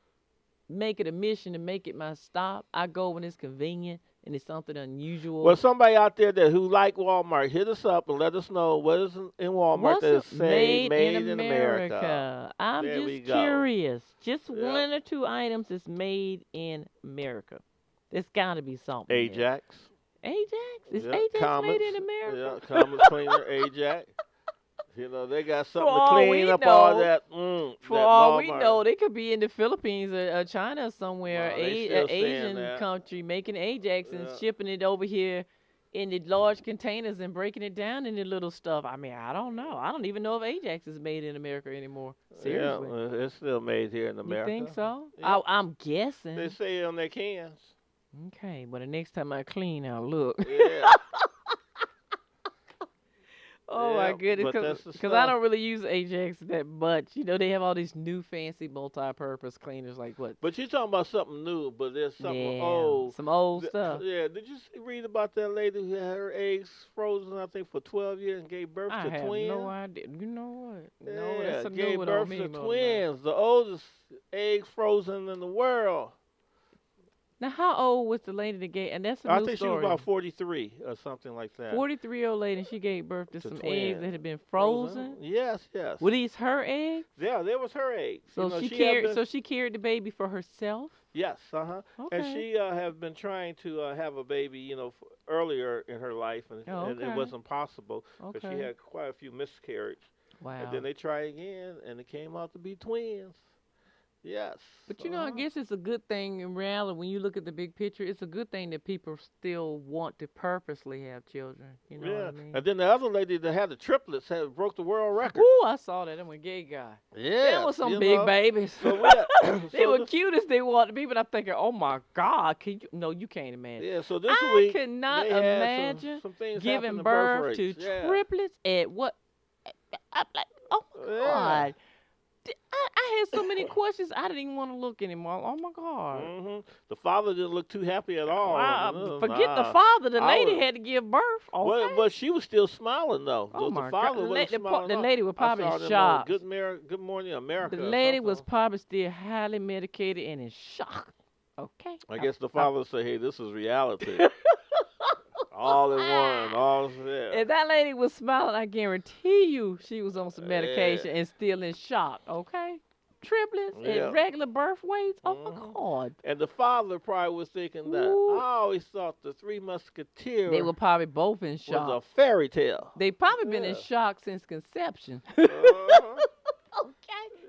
B: make it a mission to make it my stop. I go when it's convenient and it's something unusual.
C: Well, somebody out there who like Walmart, hit us up and let us know what is in Walmart that say made in America.
B: I'm
C: There we
B: just
C: go.
B: curious. Just
C: Yeah.
B: one or two items that's made in America. There's got to be something. there.
C: Ajax.
B: Ajax? Is
C: Yeah,
B: Ajax
C: Comets.
B: made in America?
C: Yeah, Comet Cleaner, Ajax. They got something
B: all
C: to clean
B: we
C: up all
B: know-
C: that.
B: For
C: that
B: all we
C: Walmart.
B: know, they could be in the Philippines or China somewhere,
C: Well, they still saying
B: Asian
C: that.
B: country, making Ajax and
C: Yeah.
B: shipping it over here in the large containers and breaking it down into little stuff. I mean, I don't know. I don't even know if Ajax is made in America anymore. Seriously.
C: Yeah, it's still made here in America.
B: You think so?
C: Yeah.
B: I'm guessing.
C: They say it on their cans.
B: Okay, but the next time I clean, I'll look.
C: Yeah.
B: Oh my
C: Yeah,
B: goodness,
C: but that's the
B: because I
C: stuff.
B: don't really use Ajax that much. They have all these new fancy multi-purpose cleaners like what?
C: But you're talking about something new, but there's something
B: Yeah,
C: old.
B: some old stuff.
C: Yeah, did you read about that lady who had her eggs frozen, I think, for 12 years and gave birth
B: I
C: to
B: have
C: twins?
B: no idea. You know what? No,
C: Yeah,
B: that's a new
C: gave
B: one
C: birth
B: on me.
C: to
B: Mother.
C: twins, the oldest eggs frozen in the world.
B: Now, how old was the lady that gave? And that's a
C: I
B: new
C: think
B: story.
C: she was about 43 or something like that.
B: 43-year-old lady, and she gave birth to
C: To
B: some eggs
C: twins.
B: that had been frozen.
C: Yes, yes.
B: Were these her eggs?
C: Yeah, there was her eggs.
B: So
C: You know,
B: she
C: had
B: carried.
C: been-
B: So she carried the baby for herself.
C: Yes,
B: Okay.
C: And she have been trying to have a baby, earlier in her life, and it
B: okay.
C: wasn't possible because
B: Okay.
C: she had quite a few miscarriages.
B: Wow.
C: And then they tried again, and it came out to be twins. Yes.
B: But you know, I guess it's a good thing in reality when you look at the big picture. It's a good thing that people still want to purposely have children. You know
C: Yeah.
B: what I mean?
C: And then the other lady that had the triplets broke the world record.
B: Ooh, I saw that. I'm a gay guy.
C: Yeah.
B: That was some big babies.
C: So
B: They were cute as they wanted to be, but I'm thinking, oh my God, can you? No, you can't imagine.
C: Yeah. So this
B: I
C: week
B: could not
C: they had
B: imagine
C: some things
B: giving
C: happening
B: birth to
C: rates. Yeah.
B: triplets at what? I'm like, oh my God. I had so many questions. I didn't even want to look anymore. Oh my God.
C: Hmm. The father didn't look too happy at all.
B: Wow. Forget the father. The lady had to give birth. Okay.
C: Well, but she was still smiling though.
B: Oh
C: the
B: my
C: father
B: God.
C: wasn't smiling.
B: The lady was probably
C: I saw
B: in
C: them
B: shock.
C: on Good Morning America.
B: The
C: or
B: lady was
C: something.
B: probably still highly medicated and in shock. Okay.
C: I guess the father said, "Hey, this is reality." All in one, all yeah.
B: If that lady was smiling, I guarantee you she was on some medication and still in shock. Okay. Triplets at regular birth weights. Oh my God.
C: And the father probably was thinking that
B: Ooh.
C: I always thought the Three Musketeers
B: They were probably both in shock.
C: was a fairy tale.
B: They probably been in shock since conception. Okay.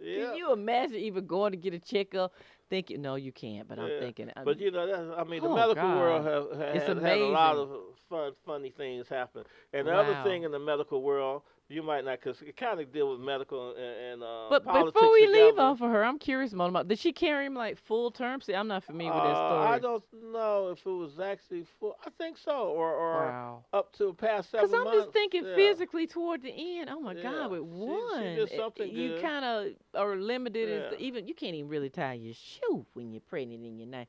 C: Yeah.
B: Can you imagine even going to get a checkup thinking, no, you can't, but I'm thinking.
C: But you know, the
B: Oh,
C: medical
B: God.
C: world
B: It's
C: had a lot
B: amazing.
C: of funny things happen. And the
B: Wow.
C: other thing in the medical world, you might not, because it kind of deal with medical and
B: But
C: politics
B: before we leave
C: together.
B: off of her, I'm curious, Mona, did she carry him like full term? See, I'm not familiar with that story.
C: I don't know if it was actually full. I think so, or
B: Wow.
C: up to past 7
B: Because
C: months.
B: I'm just thinking
C: Yeah.
B: physically toward the end. Oh my
C: Yeah.
B: God, with
C: She
B: one,
C: did something
B: you
C: good.
B: kind of are limited.
C: Yeah.
B: Even you can't even really tie your shoe when you're pregnant in your night.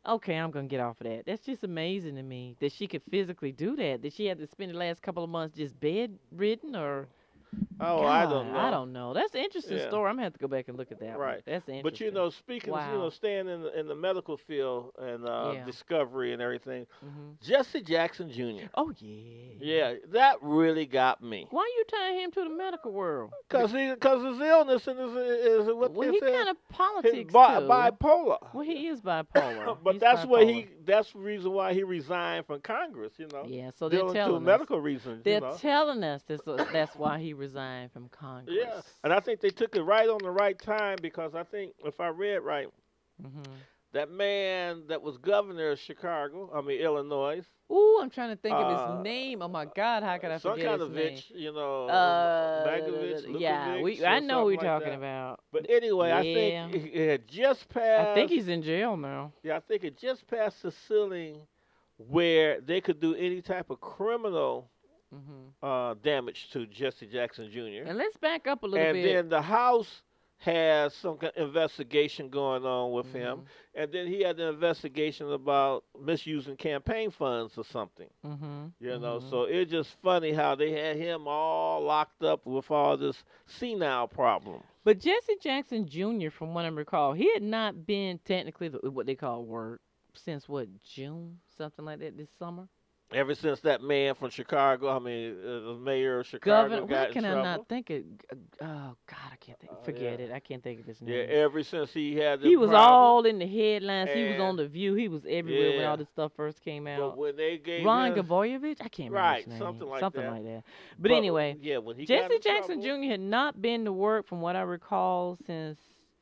B: Okay, I'm gonna get off of that. That's just amazing to me that she could physically do that. That she had to spend the last couple of months just bedridden, or
C: Oh,
B: God,
C: I don't know.
B: I don't know. That's an interesting
C: Yeah.
B: story. I'm gonna have to go back and look at that.
C: Right.
B: One. That's interesting.
C: But you know, speaking,
B: Wow.
C: staying in the medical field and
B: Yeah.
C: discovery and everything,
B: Mhm.
C: Jesse Jackson Jr.
B: Oh yeah.
C: Yeah, that really got me.
B: Why you tying him to the medical world?
C: Cause his illness and is what
B: Well,
C: they
B: he
C: said.
B: kind of
C: His
B: politics too.
C: bipolar.
B: Well, he is bipolar.
C: But
B: He's
C: that's what
B: bipolar.
C: that's the reason why he resigned from Congress. You know.
B: Yeah, so they're
C: Dealing to
B: telling us.
C: medical reasons.
B: They're
C: you know.
B: telling us that's why he resigned from Congress.
C: Yeah, and I think they took it right on the right time because I think if I read right,
B: Mhm.
C: that man that was governor of Illinois.
B: Ooh, I'm trying to think of
C: Uh,
B: his name. Oh my God, how could I
C: some
B: forget
C: kind
B: his
C: of
B: name?
C: Vitch, you know, Magovich,
B: Yeah,
C: Lukovic,
B: I
C: or
B: know who you're
C: something like
B: talking
C: that.
B: about.
C: But anyway, I
B: Yeah.
C: think it had just passed.
B: I think he's in jail now.
C: Yeah, I think it just passed the ceiling where they could do any type of criminal damage to Jesse Jackson Jr.
B: And let's back up a little
C: And
B: bit.
C: then the House has some kind of investigation going on with him,
B: Mm-hmm.
C: and then he had an investigation about misusing campaign funds or something.
B: Mm-hmm.
C: You know, so it's just funny how they had him all locked up with all this senile problem.
B: But Jesse Jackson Jr., from what I recall, he had not been technically what they call work since June, something like that, this summer.
C: Ever since that man from Chicago, the mayor of Chicago
B: Governor, why
C: got in
B: can I
C: trouble.
B: not think of? Oh God, I can't think. Forget it. I can't think of his name.
C: Yeah, ever since he had the
B: He was
C: problem,
B: all in the headlines. He was
C: And-
B: on The View. He was everywhere when
C: Yeah.
B: all this stuff first came
C: But
B: out.
C: when they gave
B: Ron
C: him,
B: Gavoyevich? I can't remember
C: Right,
B: his name.
C: something like
B: Something
C: that.
B: like that. But anyway,
C: yeah, when he got
B: Jesse
C: in
B: Jackson
C: trouble,
B: Jr. had not been to work, from what I recall, since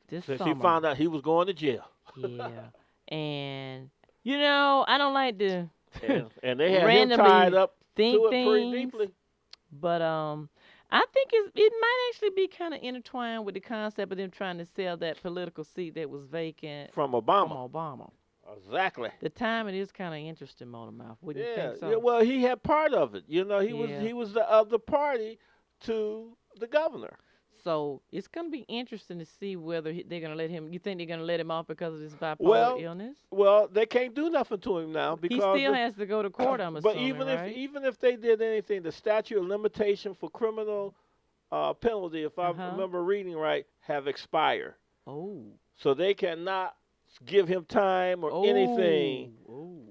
B: this
C: since
B: summer.
C: he found out he was going to jail,
B: Yeah, and I don't like to
C: and they had him
B: randomly
C: tied up
B: think
C: to it pretty
B: things,
C: deeply.
B: but I think it might actually be kind of intertwined with the concept of them trying to sell that political seat that was vacant
C: From
B: from
C: Obama.
B: Obama.
C: Exactly.
B: The timing is kind of interesting, Motormouth. Wouldn't you think so?
C: Yeah. Well, he had part of it. You know, he
B: Yeah.
C: was the other party to the governor.
B: So it's going to be interesting to see whether they're going to let him. You think they're going to let him off because of this bipolar
C: Well,
B: illness?
C: Well, they can't do nothing to him now because
B: He still has to go to court, I'm
C: But
B: assuming, right?
C: even if they did anything, the statute of limitation for criminal penalty, if I remember reading right, have expired.
B: Oh.
C: So they cannot give him time or anything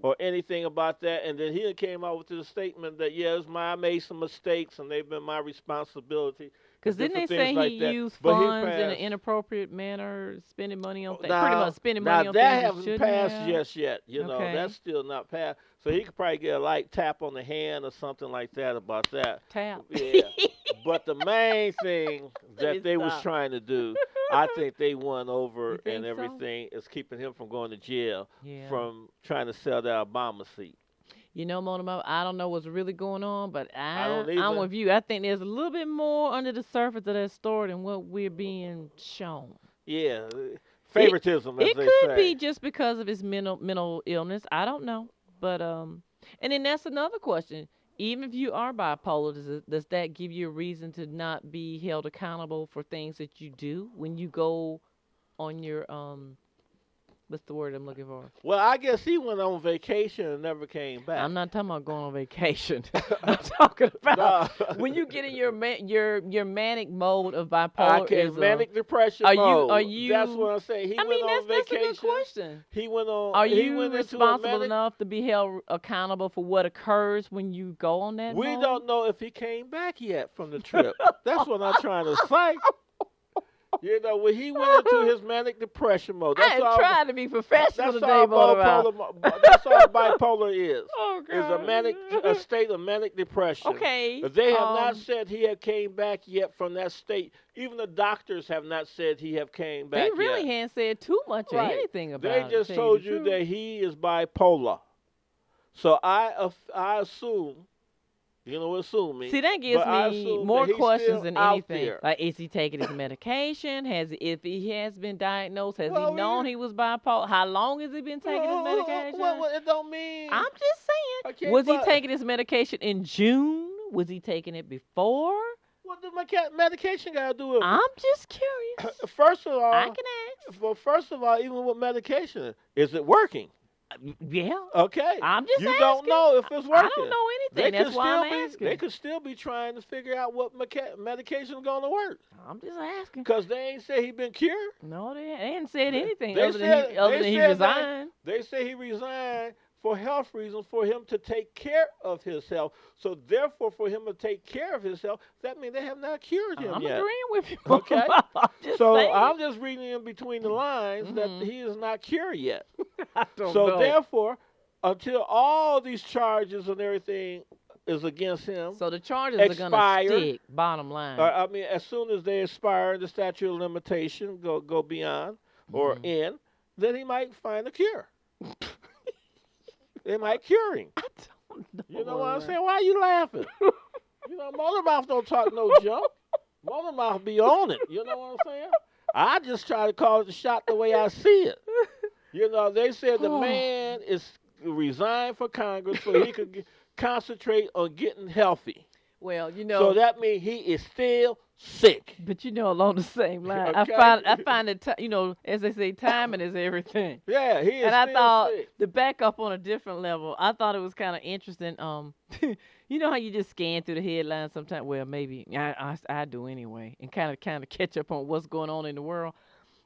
C: or anything about that. And then he came out with the statement that I made some mistakes and they've been my responsibility.
B: Because didn't they
C: different
B: say
C: things like
B: he
C: that.
B: used
C: But he
B: funds in an
C: passed.
B: inappropriate manner, spending money on things,
C: Now,
B: pretty much spending money on
C: that
B: things he
C: hasn't
B: shouldn't
C: passed
B: have?
C: just yet. You know,
B: Okay.
C: that's still not passed. So he could probably get a light tap on the hand or something like that about that.
B: Tap.
C: Yeah. But the main thing
B: Let me
C: that they was
B: stop.
C: trying to do, I think they won
B: You
C: over
B: think
C: and
B: so?
C: everything is keeping him from going to jail
B: Yeah.
C: from trying to sell that Obama seat.
B: You know, Mona, I don't know what's really going on, but
C: don't
B: I'm
C: either.
B: with you. I think there's a little bit more under the surface of that story than what we're being shown.
C: Yeah. Favoritism, as
B: It
C: they
B: could
C: say.
B: be just because of his mental illness. I don't know, but and then that's another question. Even if you are bipolar, does that give you a reason to not be held accountable for things that you do when you go on your what's the word I'm looking for?
C: Well, I guess he went on vacation and never came back.
B: I'm not talking about going on vacation. I'm talking about
C: No.
B: when you get in your manic mode of
C: I
B: bipolarism.
C: can't manic depression
B: Are
C: mode.
B: you?
C: That's what I'm saying. He
B: I
C: went
B: mean,
C: on
B: that's a
C: vacation.
B: good question.
C: He went on.
B: Are
C: he
B: you
C: went into a
B: responsible
C: manic-
B: enough to be held accountable for what occurs when you go on that
C: We
B: mode?
C: don't know if he came back yet from the trip. That's what I'm trying to say. You know, when he went into his manic depression mode,
B: I am trying to be professional
C: that's
B: today,
C: all
B: Mona.
C: that's all bipolar is.
B: Oh,
C: Is a state of manic depression.
B: Okay.
C: They have not said he had came back yet from that state. Even the doctors have not said he have came back
B: They
C: yet.
B: really hadn't said too much or
C: Right.
B: anything about
C: They
B: it.
C: just
B: to tell
C: told
B: the
C: you
B: truth.
C: that he is bipolar. So I assume, you know what assume means.
B: See, that gives
C: but I
B: me
C: assume
B: more
C: that he's
B: questions
C: still
B: than
C: out
B: anything.
C: there.
B: Like, is he taking his medication? If he has been diagnosed, has
C: Well,
B: he known he was bipolar? How long has he been taking his medication?
C: Well, it don't mean.
B: I'm just saying.
C: Okay,
B: Was he
C: but-
B: taking his medication in June? Was he taking it before?
C: What does medication got to do with it?
B: I'm just curious.
C: First of all,
B: I can ask.
C: well, first of all, even with medication, is it working?
B: Yeah.
C: Okay.
B: I'm just
C: You
B: asking.
C: don't know if it's working.
B: I don't know anything. That's why I'm asking.
C: They could still be trying to figure out what medication is going to work.
B: I'm just asking.
C: Because they ain't say he been cured.
B: No, they hadn't said anything
C: They
B: other than he
C: said
B: resigned.
C: They say he resigned for health reasons, for him to take care of his health. So therefore, for him to take care of his health, that means they have not cured him
B: I'm
C: yet.
B: agreeing with you.
C: Okay.
B: I'm just
C: So
B: saying.
C: I'm just reading in between the lines that
B: Mhm.
C: he is not cured yet.
B: I don't
C: So
B: know.
C: therefore, until all these charges and everything is against him,
B: So the charges are going to
C: expired.
B: stick, bottom line.
C: I mean, as soon as they expire, the statute of limitation go beyond or
B: Mhm.
C: end, then he might find a cure. They might cure him.
B: I don't know.
C: You know what I'm saying? Why are you laughing? You know, Motormouth don't talk no junk. Motormouth be on it. You know what I'm saying? I just try to call it the shot the way I see it. You know, they said the man is resigned for Congress so he could concentrate on getting healthy.
B: Well, you know.
C: So that means he is still sick.
B: But you know, along the same line,
C: Okay.
B: I find that you know, as they say, timing is everything.
C: Yeah, he is
B: And I
C: still
B: thought
C: sick.
B: to back up on a different level, I thought it was kind of interesting. You know how you just scan through the headlines sometimes? Well, maybe I do anyway, and kind of catch up on what's going on in the world.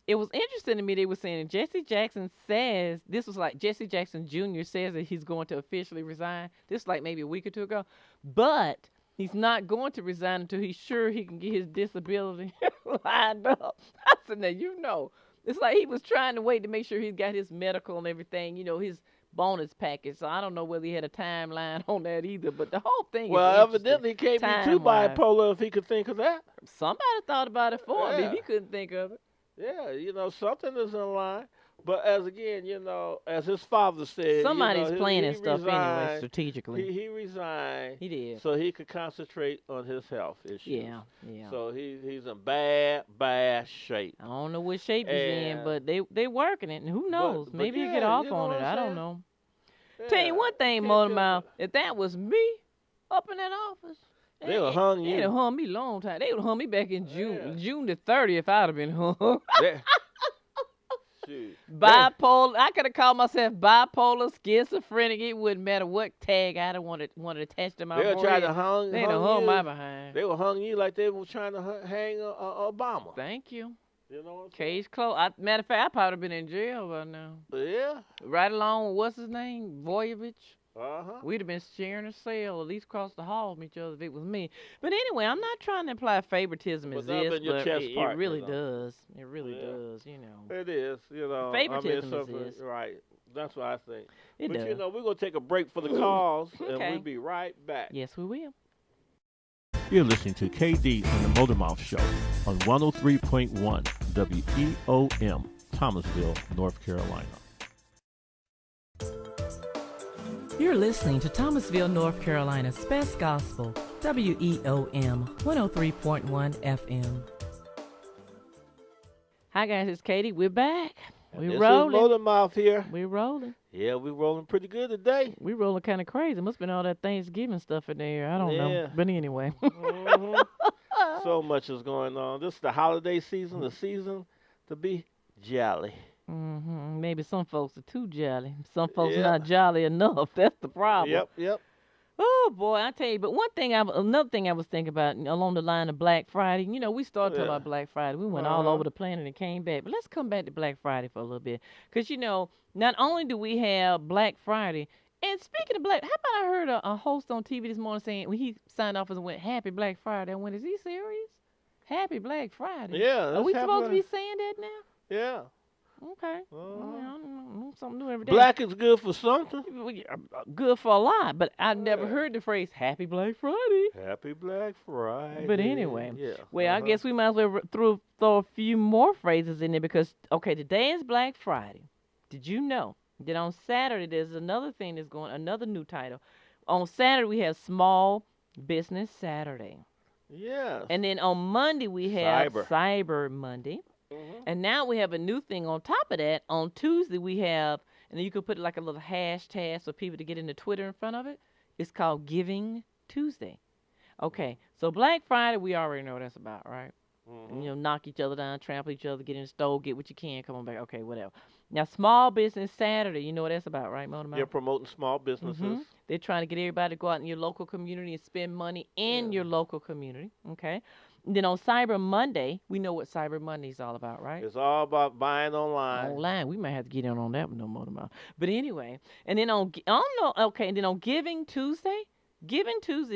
B: It was interesting to me. They were saying Jesse Jackson says this was like Jesse Jackson Jr. says that he's going to officially resign. This was like maybe a week or two ago, but he's not going to resign until he's sure he can get his disability lined up. I said, now you know, it's like he was trying to wait to make sure he's got his medical and everything, you know, his bonus package. So I don't know whether he had a timeline on that either. But the whole thing.
C: Well,
B: is
C: evidently he can't be too
B: time-wise.
C: bipolar if he could think of that.
B: Somebody thought about it for him
C: Yeah.
B: if he couldn't think of it.
C: Yeah, you know, something is in line. But as again, you know, as his father said,
B: Somebody's
C: you know,
B: planning
C: he
B: stuff anyway,
C: resigned.
B: strategically.
C: He resigned
B: He did.
C: so he could concentrate on his health issues.
B: Yeah.
C: So he's in bad shape.
B: I don't know what shape he's in,
C: And-
B: but they working it, and who knows?
C: but
B: Maybe he'll
C: yeah,
B: get off
C: you know
B: on
C: what
B: it.
C: I'm
B: I don't
C: saying?
B: know.
C: Yeah.
B: Tell you one thing,
C: Can't
B: Motor
C: tell
B: Mouth.
C: me.
B: If that was me up in that office,
C: They would've hung
B: They'd
C: you.
B: have hung me a long time. They would have hung me back in June.
C: Yeah.
B: June the 30th, if I'd have been hung.
C: They- Shoot.
B: Bipolar. I could have called myself bipolar, schizophrenic. It wouldn't matter what tag I'd have wanted attached to my
C: They were trying to
B: forehead. They'd have
C: hung
B: hung
C: you.
B: my behind.
C: They were hung you like they were trying to hang Obama.
B: Thank you.
C: You know what I'm saying?
B: Case closed. Matter of fact, I probably been in jail by now.
C: Yeah.
B: Right along with what's his name? Voyevich. We'd have been sharing a cell, at least across the hall from each other if it was me. But anyway, I'm not trying to imply favoritism
C: But
B: as
C: that
B: this,
C: been your
B: but
C: chest
B: it
C: partner,
B: really
C: though.
B: does. It really does, you know.
C: It is, you know.
B: Favoritism
C: I
B: is
C: mean,
B: this.
C: right. That's what I think.
B: It
C: But
B: does.
C: you know, we're gonna take a break for the calls, and
B: Okay.
C: we'll be right back.
B: Yes, we will.
A: You're listening to Kaye Dee and the Motor Mouth Show on 103.1 WEOM, Thomasville, North Carolina.
E: You're listening to Thomasville, North Carolina's best gospel, WEOM 103.1 FM.
B: Hi, guys. It's Katie. We're back.
C: This
B: We're
C: is
B: rolling.
C: Motor Mouth here.
B: We're rolling.
C: Yeah, we're rolling pretty good today.
B: We're rolling kind of crazy. Must have been all that Thanksgiving stuff in there. I don't know. But anyway.
C: Mhm. So much is going on. This is the holiday season, the season to be jolly.
B: Maybe some folks are too jolly. Some folks
C: Yeah.
B: not jolly enough. That's the problem.
C: Yep.
B: Oh boy, I tell you. But another thing I was thinking about along the line of Black Friday. You know, we started talking about Black Friday. We went all over the planet and came back. But let's come back to Black Friday for a little bit, because you know, not only do we have Black Friday. And speaking of Black, how about I heard a host on TV this morning saying when he signed off and went Happy Black Friday. I went, is he serious? Happy Black Friday.
C: Yeah.
B: Are we
C: that's
B: supposed to be
C: happening.
B: saying that now?
C: Yeah.
B: Okay. Well, I don't know, something new every day.
C: Black is good for something.
B: Good for a lot, but I've never heard the phrase Happy Black Friday.
C: Happy Black Friday.
B: But anyway,
C: Yeah.
B: well, I guess we might as well throw a few more phrases in there because, okay, today is Black Friday. Did you know that on Saturday there's another thing that's going, another new title. On Saturday we have Small Business Saturday.
C: Yes.
B: And then on Monday we have Cyber Monday. And now we have a new thing on top of that. On Tuesday we have, and then you can put like a little hashtag for people to get into Twitter in front of it. It's called Giving Tuesday. Okay, so Black Friday, we already know what that's about, right? You know, knock each other down, trample each other, get in the store, get what you can, come on back. Okay, whatever. Now, Small Business Saturday, you know what that's about, right, Mona?
C: They're promoting small businesses.
B: They're trying to get everybody to go out in your local community and spend money in your local community, okay? And then on Cyber Monday, we know what Cyber Monday is all about, right?
C: It's all about buying online.
B: Online, we might have to get in on that one no more tomorrow. But anyway, and then and then on Giving Tuesday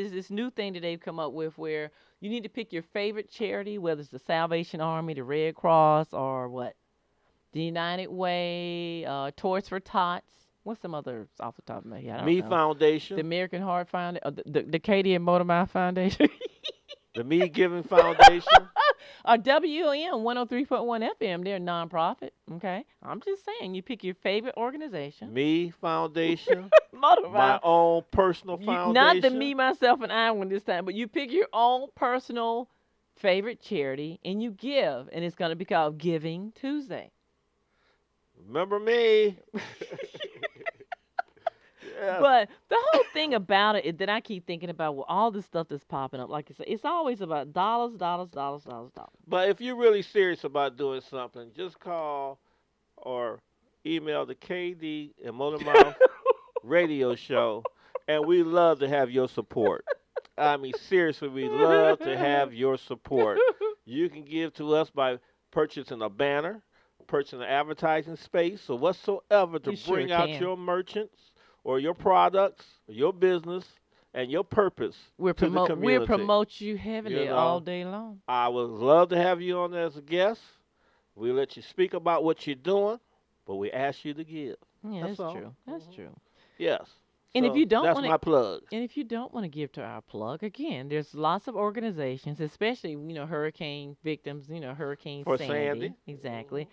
B: is this new thing that they've come up with where you need to pick your favorite charity, whether it's the Salvation Army, the Red Cross, or what? The United Way, Toys for Tots. What's some others off the top of my head? I don't
C: Me
B: know.
C: Foundation.
B: The American Heart Foundation, the Kaye Dee and Motor Mouth Foundation.
C: The Me Giving Foundation.
B: WEOM 103.1 FM, they're a nonprofit, okay? I'm just saying, you pick your favorite organization.
C: Me Foundation.
B: Motor
C: My
B: Mouth.
C: own personal foundation.
B: Not the me, myself, and I one this time, but you pick your own personal favorite charity and you give, and it's going to be called Giving Tuesday.
C: Remember me. Yeah.
B: But the whole thing about it is that I keep thinking about all this stuff that's popping up. Like I said, it's always about dollars.
C: But if you're really serious about doing something, just call or email the Kaye Dee and Motor Mouth radio show, and we love to have your support. I mean, seriously, we love to have your support. You can give to us by purchasing a banner, purchasing an advertising space, or whatsoever to bring out your merchants or your products, or your business, and your purpose to the community.
B: We'll promote you heavily all day long.
C: I would love to have you on as a guest. We let you speak about what you're doing, but we ask you to give.
B: Yeah, that's
C: all.
B: true. That's true.
C: Yes.
B: And
C: so
B: if you don't
C: that's
B: want
C: my plug.
B: And if you don't want to give to our plug, again, there's lots of organizations, especially, hurricane victims, Hurricane
C: Sandy.
B: Exactly.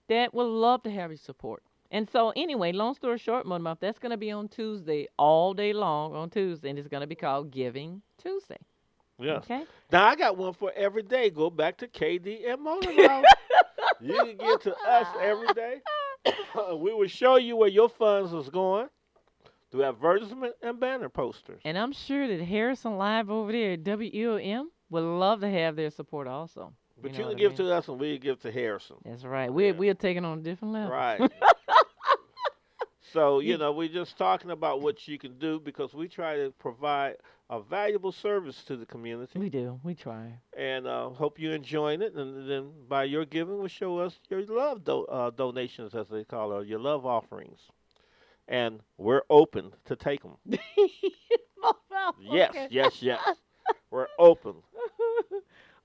B: That would love to have your support. And so, anyway, long story short, Motor Mouth, that's going to be on Tuesday, all day long on Tuesday, and it's going to be called Giving Tuesday.
C: Yes.
B: Okay?
C: Now, I got one for every day. Go back to Kaye Dee and Motor Mouth. You can give to us every day. We will show you where your funds is going through advertisement and banner posters.
B: And I'm sure that Harrison Live over there at WEOM would love to have their support also.
C: But you can give to us and we'll give to Harrison.
B: That's right. We're taking on a different level.
C: Right. So, we're just talking about what you can do because we try to provide a valuable service to the community.
B: We do. We try.
C: And hope you're enjoying it. And then by your giving will show us your love donations, as they call it, or your love offerings. and we're open to take them. Yes,
B: Okay.
C: yes. We're open.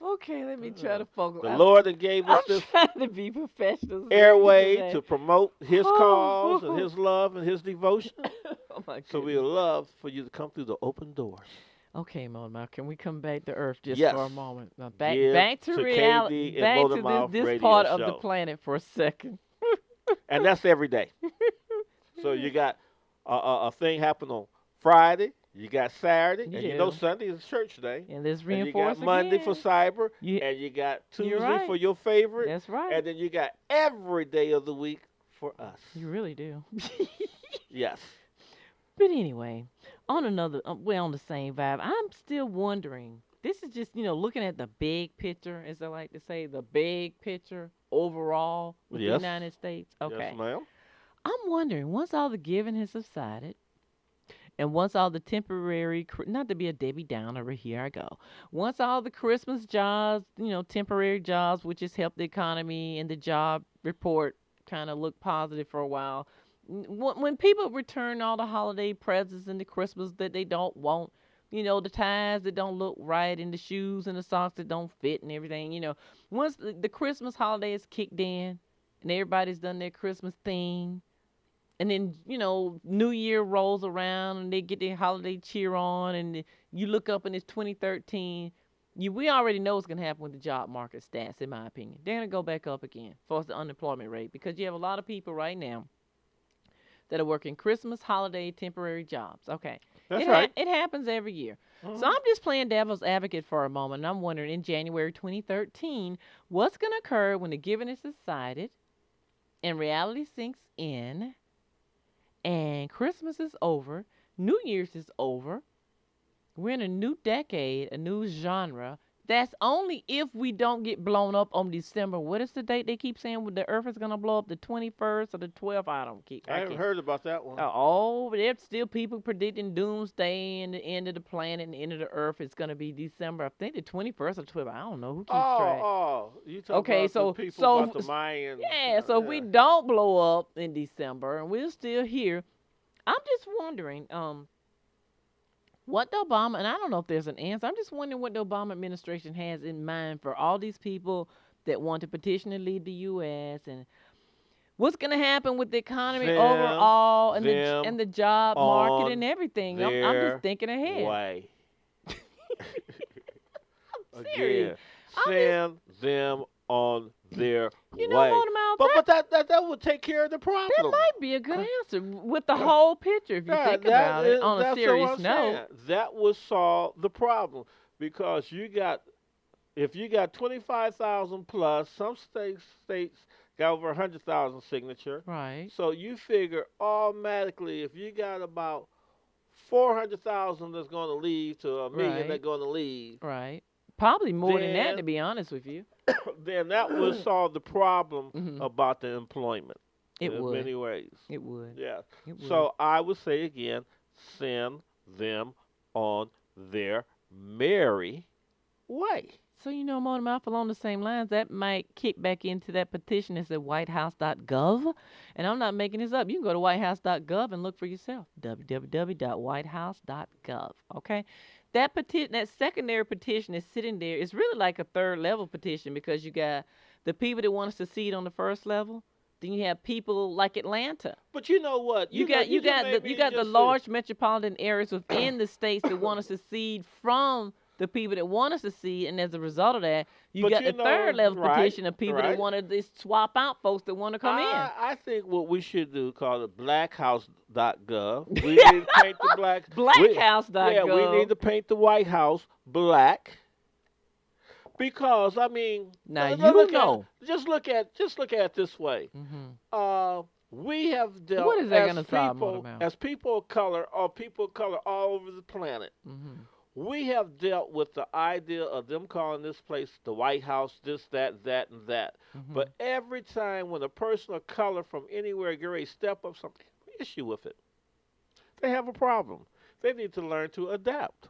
B: Okay, let me try to focus.
C: The Lord that gave us
B: I'm
C: this
B: trying to be professional.
C: airway
B: today.
C: to promote His cause and His love and His devotion.
B: Oh my
C: So we
B: goodness.
C: would love for you to come through the open doors.
B: Okay, Mama, can we come back to Earth just
C: Yes.
B: for a moment? Now back
C: Give
B: back to
C: to
B: reality.
C: KD and
B: Back to
C: Motormouth
B: this
C: Radio
B: part of the
C: Show.
B: planet for a second.
C: And that's every day. So you got a thing happen on Friday. You got Saturday, and you know
B: do.
C: Sunday is church day.
B: And let's
C: And you
B: reinforce
C: got Monday for
B: again.
C: cyber,
B: You-
C: and you got
B: You're
C: Tuesday
B: right.
C: for your favorite,
B: That's right.
C: and then you got every day of the week for us.
B: You really do.
C: Yes.
B: But anyway, on another, we're on the same vibe. I'm still wondering. This is just, looking at the big picture, as I like to say, the big picture overall with
C: Yes.
B: the United States. Okay.
C: Yes, ma'am.
B: I'm wondering, once all the giving has subsided, and once all the temporary, not to be a Debbie Downer, but here I go. Once all the Christmas jobs, temporary jobs, which has helped the economy and the job report kind of look positive for a while. When people return all the holiday presents and the Christmas that they don't want, the ties that don't look right and the shoes and the socks that don't fit and everything, once the Christmas holiday is kicked in and everybody's done their Christmas thing, and then, New Year rolls around and they get their holiday cheer on and you look up and it's 2013. We already know what's going to happen with the job market stats, in my opinion. They're going to go back up again as far as the unemployment rate because you have a lot of people right now that are working Christmas, holiday, temporary jobs. Okay.
C: That's right.
B: It happens every year.
C: Mhm.
B: So I'm just playing devil's advocate for a moment. And I'm wondering, in January 2013, what's going to occur when the giving is decided and reality sinks in and Christmas is over, New Year's is over. We're in a new decade, a new genre. That's only if we don't get blown up on December. What is the date they keep saying the Earth is going to blow up? The 21st or the 12th?
C: I haven't heard about that one.
B: But there's still people predicting doomsday and the end of the planet and the end of the Earth is going to be December. I think the 21st or 12th. I don't know. Who keeps track?
C: You talking about the people about the Mayan.
B: Yeah, so if we don't blow up in December and we're still here, I'm just wondering, what the Obama, and I don't know if there's an answer, I'm just wondering what the Obama administration has in mind for all these people that want to petition to leave the U.S. and what's going to happen with the economy overall and the job market and everything. I'm just thinking ahead.
C: Way.
B: I'm serious.
C: Send them on their way.
B: But
C: that would take care of the problem.
B: that might be a good answer with the whole picture if you think about it on a serious note.
C: That would solve the problem because if you got 25,000 plus, some states got over 100,000 signature.
B: Right.
C: So you figure automatically if you got about 400,000 that's going to leave to a million that's going to leave.
B: Right. Probably more than that, to be honest with you.
C: Then that would solve the problem about the employment.
B: It
C: in
B: would.
C: many ways.
B: It would.
C: Yeah.
B: It would.
C: So I would say again, send them on their merry way.
B: So, Motormouth, along the same lines, that might kick back into that petition that's at Whitehouse.gov. And I'm not making this up. You can go to Whitehouse.gov and look for yourself. www.whitehouse.gov. Okay? That secondary petition is sitting there. It's really like a third level petition because you got the people that want to secede on the first level. Then you have people like Atlanta.
C: But you know what?
B: You got the large metropolitan areas within the states that want to secede from the people that want to secede, and as a result of that, you got the third level petition of people that want to swap out folks that want to come in.
C: I think what we should do call it blackhouse.gov. We need to paint the
B: Blackhouse.gov.
C: Yeah, we need to paint the White House black. Because just look at it this way. We have dealt
B: what is that gonna solve,
C: as people of color or people of color all over the planet. We have dealt with the idea of them calling this place the White House, this, that, and that. But every time when a person of color from anywhere get ready to step up something, issue with it. They have a problem. They need to learn to adapt.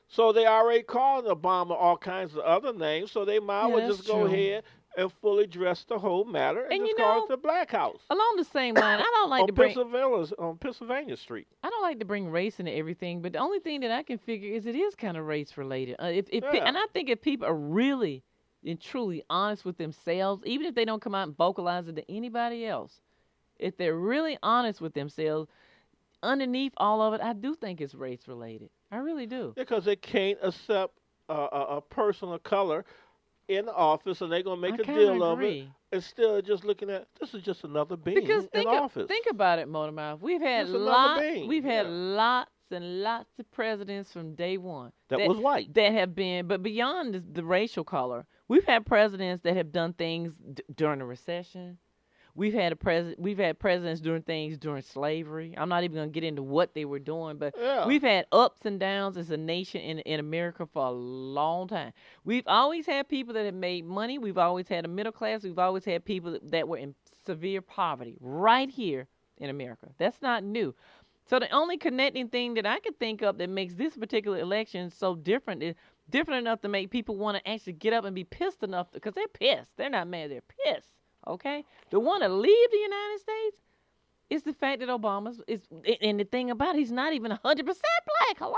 C: So they already called Obama all kinds of other names, so they might as well just go ahead and fully dress the whole matter and
B: And
C: just call it the Black House
B: along the same line, I don't like
C: on
B: to bring
C: Pennsylvania Street.
B: I don't like to bring race into everything, but the only thing that I can figure is it is kind of race related. And I think if people are really and truly honest with themselves, even if they don't come out and vocalize it to anybody else, if they're really honest with themselves, underneath all of it, I do think it's race related. I really do.
C: Because they can't accept a person of color in the office, and they're gonna make a deal of it instead of just looking at this is just another being in office.
B: Think about it, Motormouth. We've had lots and lots of presidents from day one
C: that was white
B: that have been, but beyond the racial color, we've had presidents that have done things during the recession. We've had presidents doing things during slavery. I'm not even going to get into what they were doing, but we've had ups and downs as a nation in America for a long time. We've always had people that have made money. We've always had a middle class. We've always had people that were in severe poverty right here in America. That's not new. So the only connecting thing that I could think of that makes this particular election so different is different enough to make people want to actually get up and be pissed enough, because they're pissed. They're not mad. They're pissed. Okay, the one to leave the United States is the fact that Obama's and the thing about it, he's not even 100% black. Hello,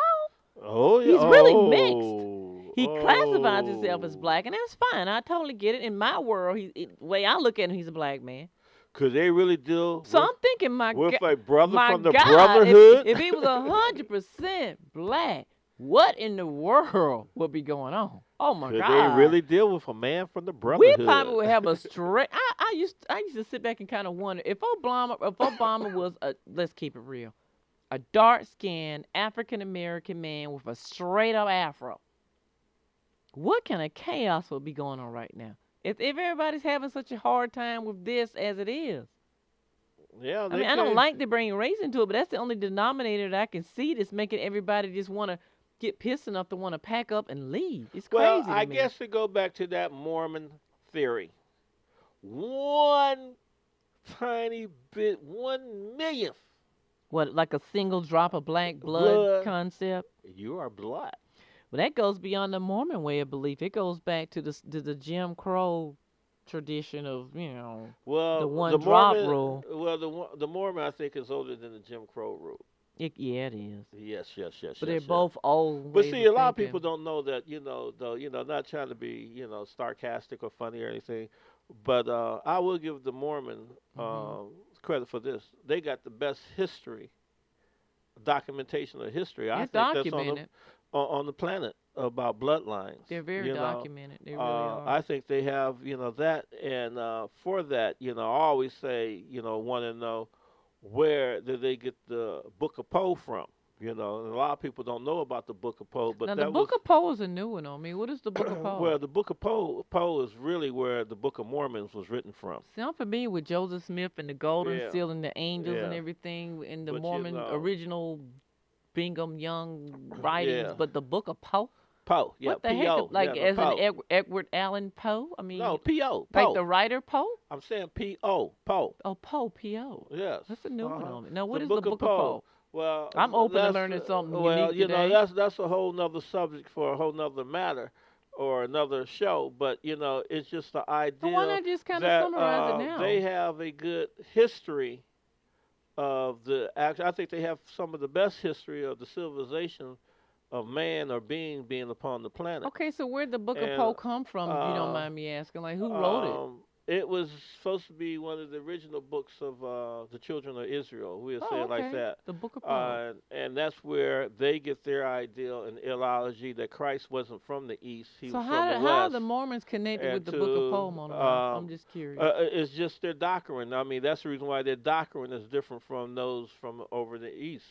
C: oh yeah,
B: he's really mixed. He classifies himself as black, and that's fine. I totally get it. In my world, the way I look at him, he's a black man.
C: Could they really deal?
B: So I'm thinking,
C: with a brother from the
B: God,
C: Brotherhood?
B: If he was 100% black, what in the world would be going on? Oh my God!
C: Could they really deal with a man from the Brotherhood?
B: We probably would have a straight. I used to sit back and kind of wonder if Obama was let's keep it real, a dark-skinned African American man with a straight up afro. What kind of chaos would be going on right now? If everybody's having such a hard time with this as it is.
C: Yeah,
B: I mean, I don't like to bring race into it, but that's the only denominator that I can see that's making everybody just want to get pissed enough to want to pack up and leave. It's crazy.
C: Well, I guess to go back to that Mormon theory, 1 tiny bit, 1/1,000,000th.
B: What, like a single drop of black blood concept?
C: You are black.
B: Well, that goes beyond the Mormon way of belief. It goes back to the Jim Crow tradition of, the one drop rule.
C: Well, the Mormon, I think, is older than the Jim Crow rule.
B: Yeah, it is.
C: Yes.
B: But they're both old.
C: But see, a lot of people don't know that, not trying to be, sarcastic or funny or anything, but I will give the Mormon credit for this. They got the best documentation of history. I think that's on the planet about bloodlines.
B: They're very documented. They really are.
C: I think they have, that, and for that, I always say, want to know, where did they get the Book of Poe from? And a lot of people don't know about the Book of Poe. But
B: now, the Book of Poe is a new one on me. What is the Book of Poe?
C: Well, the Book of Poe is really where the Book of Mormon was written from.
B: See, I'm familiar with Joseph Smith and the Golden Seal and the angels and everything in the Mormon original Brigham Young writings. But the Book of Poe?
C: Poe,
B: what the heck? Like as in Edward Allan Poe? I mean,
C: no, P.O.
B: Like the writer Poe?
C: I'm saying P.O. Poe.
B: Oh, Poe, P.O.
C: Yes.
B: That's a new one on me. Now, what is the Book of Poe?
C: Well,
B: I'm open to learning something unique today.
C: That's a whole nother subject for a whole nother matter or another show. But it's just the idea.
B: So why not just kind of summarize it now?
C: They have a good history of I think they have some of the best history of the civilization of man or being upon the planet.
B: Okay, so where'd the Book of Poe come from, if you don't mind me asking? Like, who wrote it?
C: It was supposed to be one of the original books of the children of Israel. We'll say it like that.
B: The Book of Poe.
C: And that's where they get their idea and ideology that Christ wasn't from the East. He was from the West.
B: So how are the Mormons connected with the Book of Poe? I'm just curious.
C: It's just their doctrine. I mean, that's the reason why their doctrine is different from those from over the East,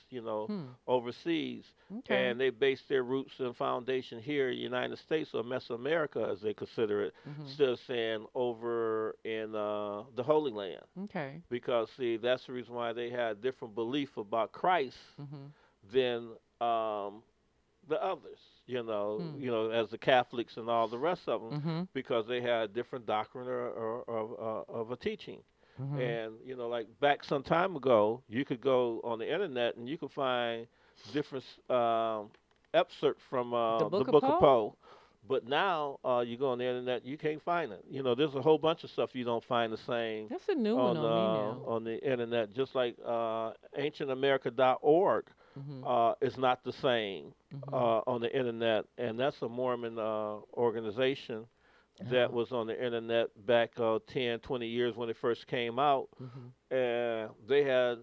C: overseas.
B: Okay.
C: And they base their roots and foundation here in the United States, or Mesoamerica, as they consider it, still saying over in the Holy Land.
B: Okay.
C: Because, see, that's the reason why they had different belief about Christ than the others, as the Catholics and all the rest of them, because they had different doctrine or of a teaching. And, like back some time ago, you could go on the internet and you could find different excerpts from the Book of Poe But now you go on the internet, you can't find it. You know, there's a whole bunch of stuff you don't find the same
B: That's a new one on me now.
C: on the internet. Just like ancientamerica.org is not the same on the internet, and that's a Mormon organization that was on the internet back 10, 20 years when it first came out. And they had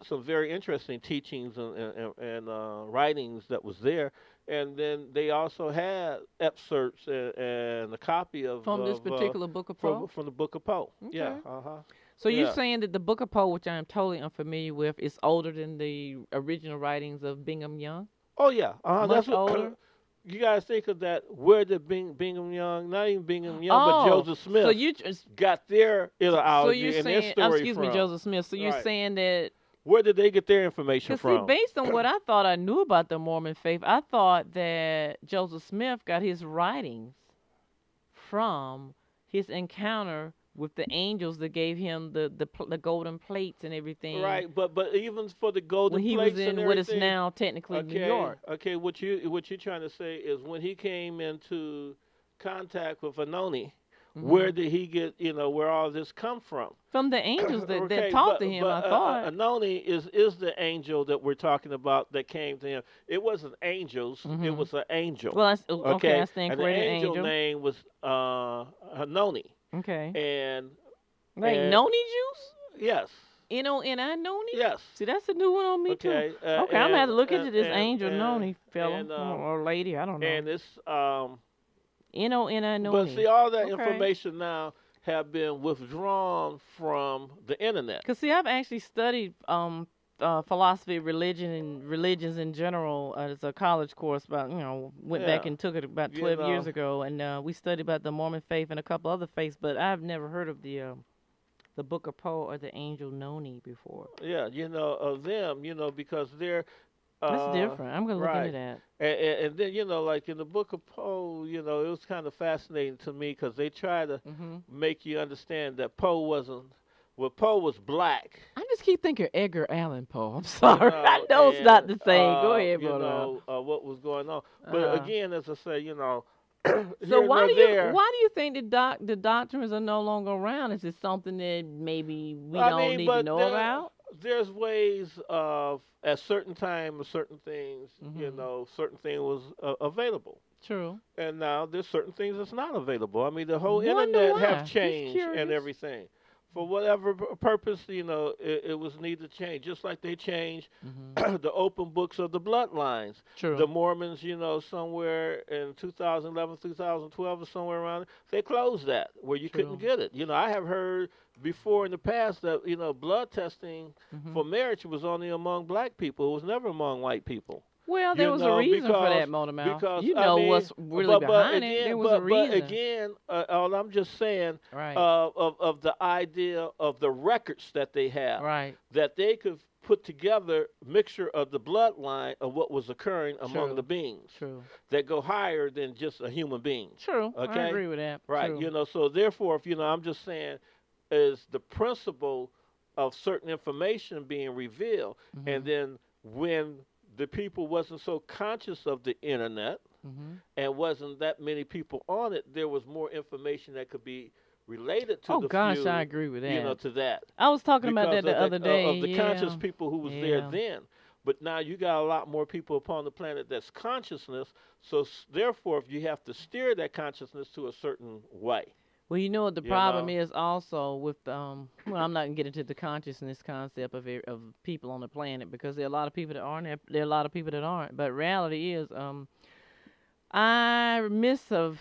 C: some very interesting teachings and writings that was there. And then they also had excerpts and a copy of
B: From this particular Book of Poe?
C: From the Book of Poe.
B: Okay.
C: Yeah.
B: So you're saying that the Book of Poe, which I am totally unfamiliar with, is older than the original writings of Brigham Young?
C: Oh, yeah.
B: Much
C: That's
B: older?
C: You guys think of that. Where did Brigham Young, not even Brigham Young, but Joseph Smith,
B: so you
C: got their ideology and their story
B: excuse me, Joseph Smith. So you're saying that.
C: Where did they get their information from?
B: See, based on what I thought I knew about the Mormon faith, I thought that Joseph Smith got his writings from his encounter with the angels that gave him the golden plates and everything.
C: Right, but even for the golden
B: when he
C: plates
B: was in
C: and
B: what is
C: everything,
B: now technically New York.
C: Okay, what you're trying to say is when he came into contact with Anoni, where did he get, where all this come from?
B: From the angels that talked to him, I thought.
C: Anoni is the angel that we're talking about that came to him. It wasn't angels, it was an angel.
B: Well, I stand
C: and the
B: corrected.
C: angel name was Anoni.
B: Okay.
C: And
B: like noni juice?
C: Yes.
B: N-O-N-I noni?
C: Yes.
B: See, that's a new one on me, too. Okay, I'm going to have to look into this angel noni fella or lady. I don't know.
C: And it's
B: N-O-N-I noni.
C: But see, all that information now have been withdrawn from the internet.
B: Because, see, I've actually studied philosophy of religion and religions in general as a college course. Went back and took it about 12 years ago, and we studied about the Mormon faith and a couple other faiths, but I've never heard of the Book of Poe or the angel Noni before.
C: Yeah, of them, because they're
B: that's different. I'm going to look into that.
C: And then, like in the Book of Poe, it was kind of fascinating to me because they try to make you understand that Poe was black.
B: I just keep thinking Edgar Allan Poe. I'm sorry. I know it's not the same. Go ahead, brother.
C: What was going on. But again, as I say,
B: so why do you think the doctrines are no longer around? Is it something that maybe we don't need to know about?
C: There's ways of at certain time, certain things, certain thing was available.
B: True.
C: And now there's certain things that's not available. I mean, the whole internet have changed and everything. For whatever purpose, it was needed to change. Just like they changed the open books of the bloodlines.
B: True.
C: The Mormons, somewhere in 2011, 2012 or somewhere around, they closed that where you couldn't get it. I have heard before in the past that, blood testing for marriage was only among black people. It was never among white people.
B: Well, there was a reason for that, Motormouth. Because what's really behind it. There was a reason.
C: But again, all I'm just saying of the idea of the records that they have, that they could put together mixture of the bloodline of what was occurring among the beings that go higher than just a human being.
B: True.
C: Okay?
B: I agree with that.
C: Right.
B: True.
C: So therefore, if I'm just saying, is the principle of certain information being revealed, and then when the people wasn't so conscious of the internet and wasn't that many people on it, there was more information that could be related to few,
B: I agree with that.
C: To that.
B: I was talking about that the other day.
C: Of the conscious people who was there then. But now you got a lot more people upon the planet that's consciousness, so therefore if you have to steer that consciousness to a certain way.
B: Well, you know what the problem is also with well, I'm not gonna get into the consciousness concept of people on the planet because there are a lot of people that are, and there are a lot of people that aren't. But reality is, I miss the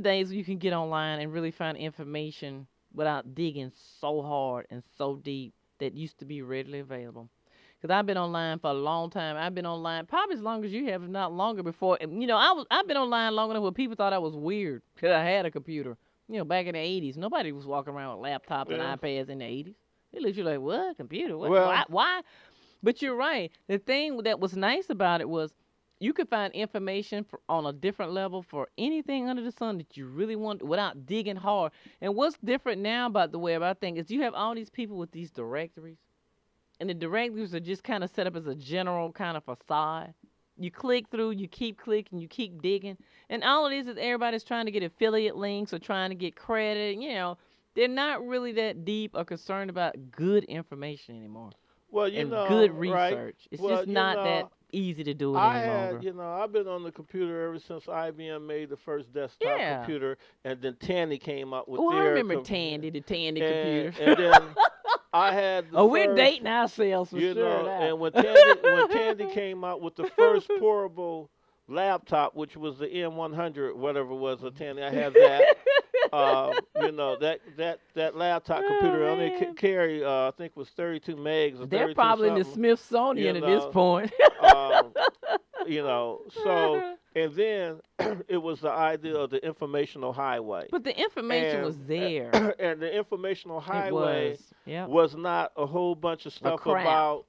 B: days where you can get online and really find information without digging so hard and so deep that used to be readily available. Because I've been online for a long time. I've been online probably as long as you have, if not longer. Before I've been online long enough where people thought I was weird because I had a computer. Back in the 80s, nobody was walking around with laptops and iPads in the 80s. They looked at you like, what? Computer? What? Why? But you're right. The thing that was nice about it was you could find information on a different level for anything under the sun that you really want without digging hard. And what's different now about the web, I think, is you have all these people with these directories. And the directories are just kind of set up as a general kind of facade. you click through, you keep clicking, you keep digging, and all it is everybody's trying to get affiliate links or trying to get credit. They're not really that deep or concerned about good information anymore.
C: Well,
B: and good
C: right?
B: research. It's
C: Well,
B: just not that easy to do it
C: I
B: any
C: had,
B: longer.
C: I've been on the computer ever since IBM made the first desktop computer, and then Tandy came out with their.
B: I remember Tandy, the Tandy computers.
C: And then I had.
B: We're dating ourselves for sure now.
C: And when Tandy came out with the first portable laptop, which was the M100, whatever it was, Tandy, I had that. That laptop computer only carry, I think, was 32 megs. Or
B: They're probably in the Smithsonian at this point.
C: So, and then it was the idea of the informational highway.
B: But the information was there.
C: And the informational highway was not a whole bunch of stuff about.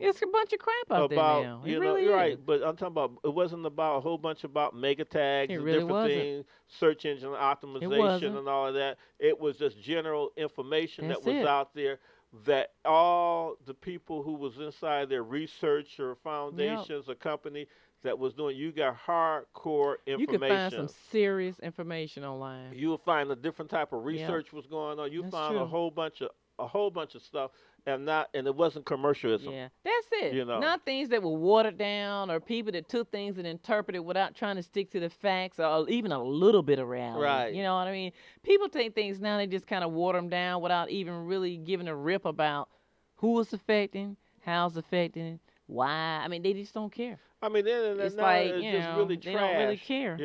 B: It's a bunch of crap out there now. It really
C: right?
B: is.
C: But I'm talking about it wasn't about a whole bunch about mega tags and different things, search engine optimization and all of that. It was just general information that was out there that all the people who was inside their research or foundations or company that was doing, you got hardcore information.
B: You could find some serious information online.
C: You'll find a different type of research was going on. You found a whole bunch of stuff. And it wasn't commercialism.
B: Yeah, that's it. Not things that were watered down or people that took things and interpreted without trying to stick to the facts or even a little bit of reality.
C: Right.
B: You know what I mean? People take things now, they just kind of water them down without even really giving a rip about who it's affecting, how it's affecting, why. I mean, they just don't care.
C: I mean, it's
B: like,
C: it's just really trash.
B: They don't really care.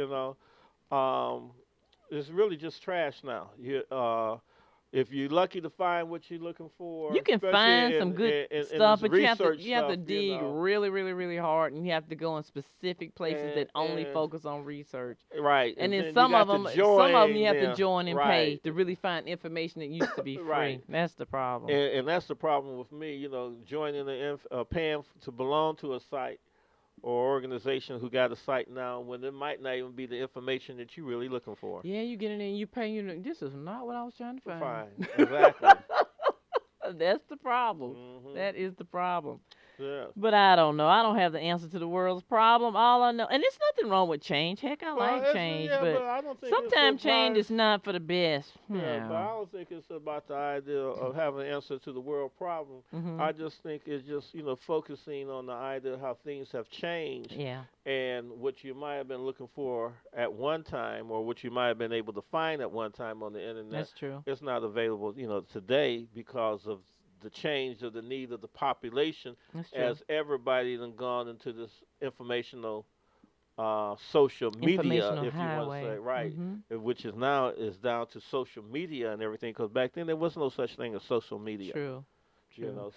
C: It's really just trash now. If you're lucky to find what you're looking for,
B: you can find some good stuff, but you have to dig really, really, really hard, and you have to go in specific places that only focus on research.
C: Right.
B: And then some of them you have to join and pay to really find information that used to be free.
C: Right.
B: That's the problem.
C: And that's the problem with me. Joining paying to belong to a site or organization who got a site now when it might not even be the information that you're really looking for.
B: Yeah, you get in there and you pay. This is not what I was trying to find.
C: Exactly.
B: That's the problem. Mm-hmm. That is the problem.
C: Yeah.
B: But I don't know. I don't have the answer to the world's problem. All I know, and there's nothing wrong with change. Heck, I like change, but
C: I don't think
B: sometimes change is not for the best.
C: Yeah, but I don't think it's about the idea of having an answer to the world problem.
B: Mm-hmm.
C: I just think it's just focusing on the idea of how things have changed.
B: Yeah.
C: And what you might have been looking for at one time, or what you might have been able to find at one time on the internet.
B: That's true.
C: It's not available, today because of the change of the need of the population as everybody done gone into this informational social media, if you want to say, right, which is now down to social media and everything, because back then there was no such thing as social media.
B: True.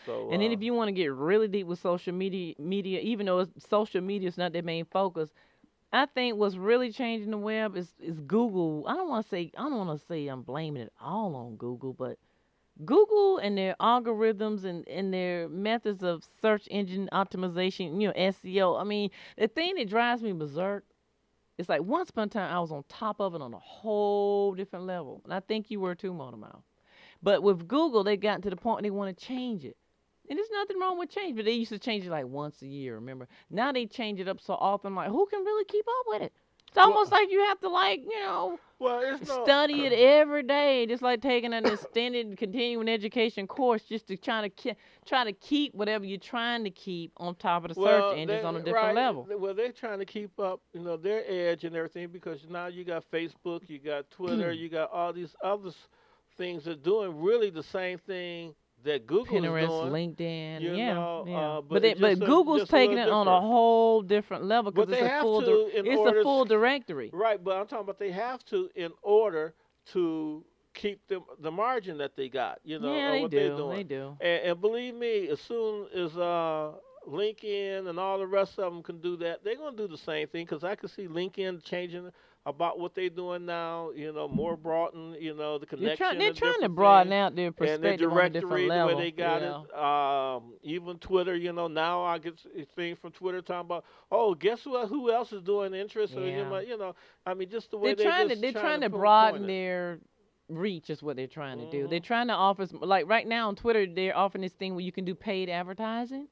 C: So
B: and then if you want to get really deep with social media, even though social media is not their main focus, I think what's really changing the web is Google. I don't want to say I'm blaming it all on Google, but Google and their algorithms and their methods of search engine optimization, SEO. I mean, the thing that drives me berserk, it's like once upon a time I was on top of it on a whole different level. And I think you were too, Motormouth. But with Google, they gotten to the point they want to change it. And there's nothing wrong with change, but they used to change it like once a year, remember? Now they change it up so often, like, who can really keep up with it? It's almost like you have to, study it every day, just like taking an extended continuing education course just to try to keep whatever you're trying to keep on top of the search engines on a different level.
C: Well, they're trying to keep up, their edge and everything, because now you got Facebook, you got Twitter, you got all these other things that are doing really the same thing that Google
B: Pinterest,
C: is doing,
B: LinkedIn,
C: but
B: Google's taking it on a whole different level because
C: it's
B: a full directory.
C: Right, but I'm talking about they have to in order to keep the margin that they got.
B: They
C: what
B: do.
C: They're doing.
B: They do.
C: And believe me, as soon as LinkedIn and all the rest of them can do that, they're going to do the same thing, because I can see LinkedIn changing about what they're doing now, more broaden, the connection.
B: They're trying to broaden out their perspective on a different level.
C: The way they got it. Even Twitter, now I get things from Twitter talking about, guess who else is doing interest? Or, I mean, just the way
B: they're trying to broaden their reach is what they're trying to do. They're trying to offer, like right now on Twitter, they're offering this thing where you can do paid advertising.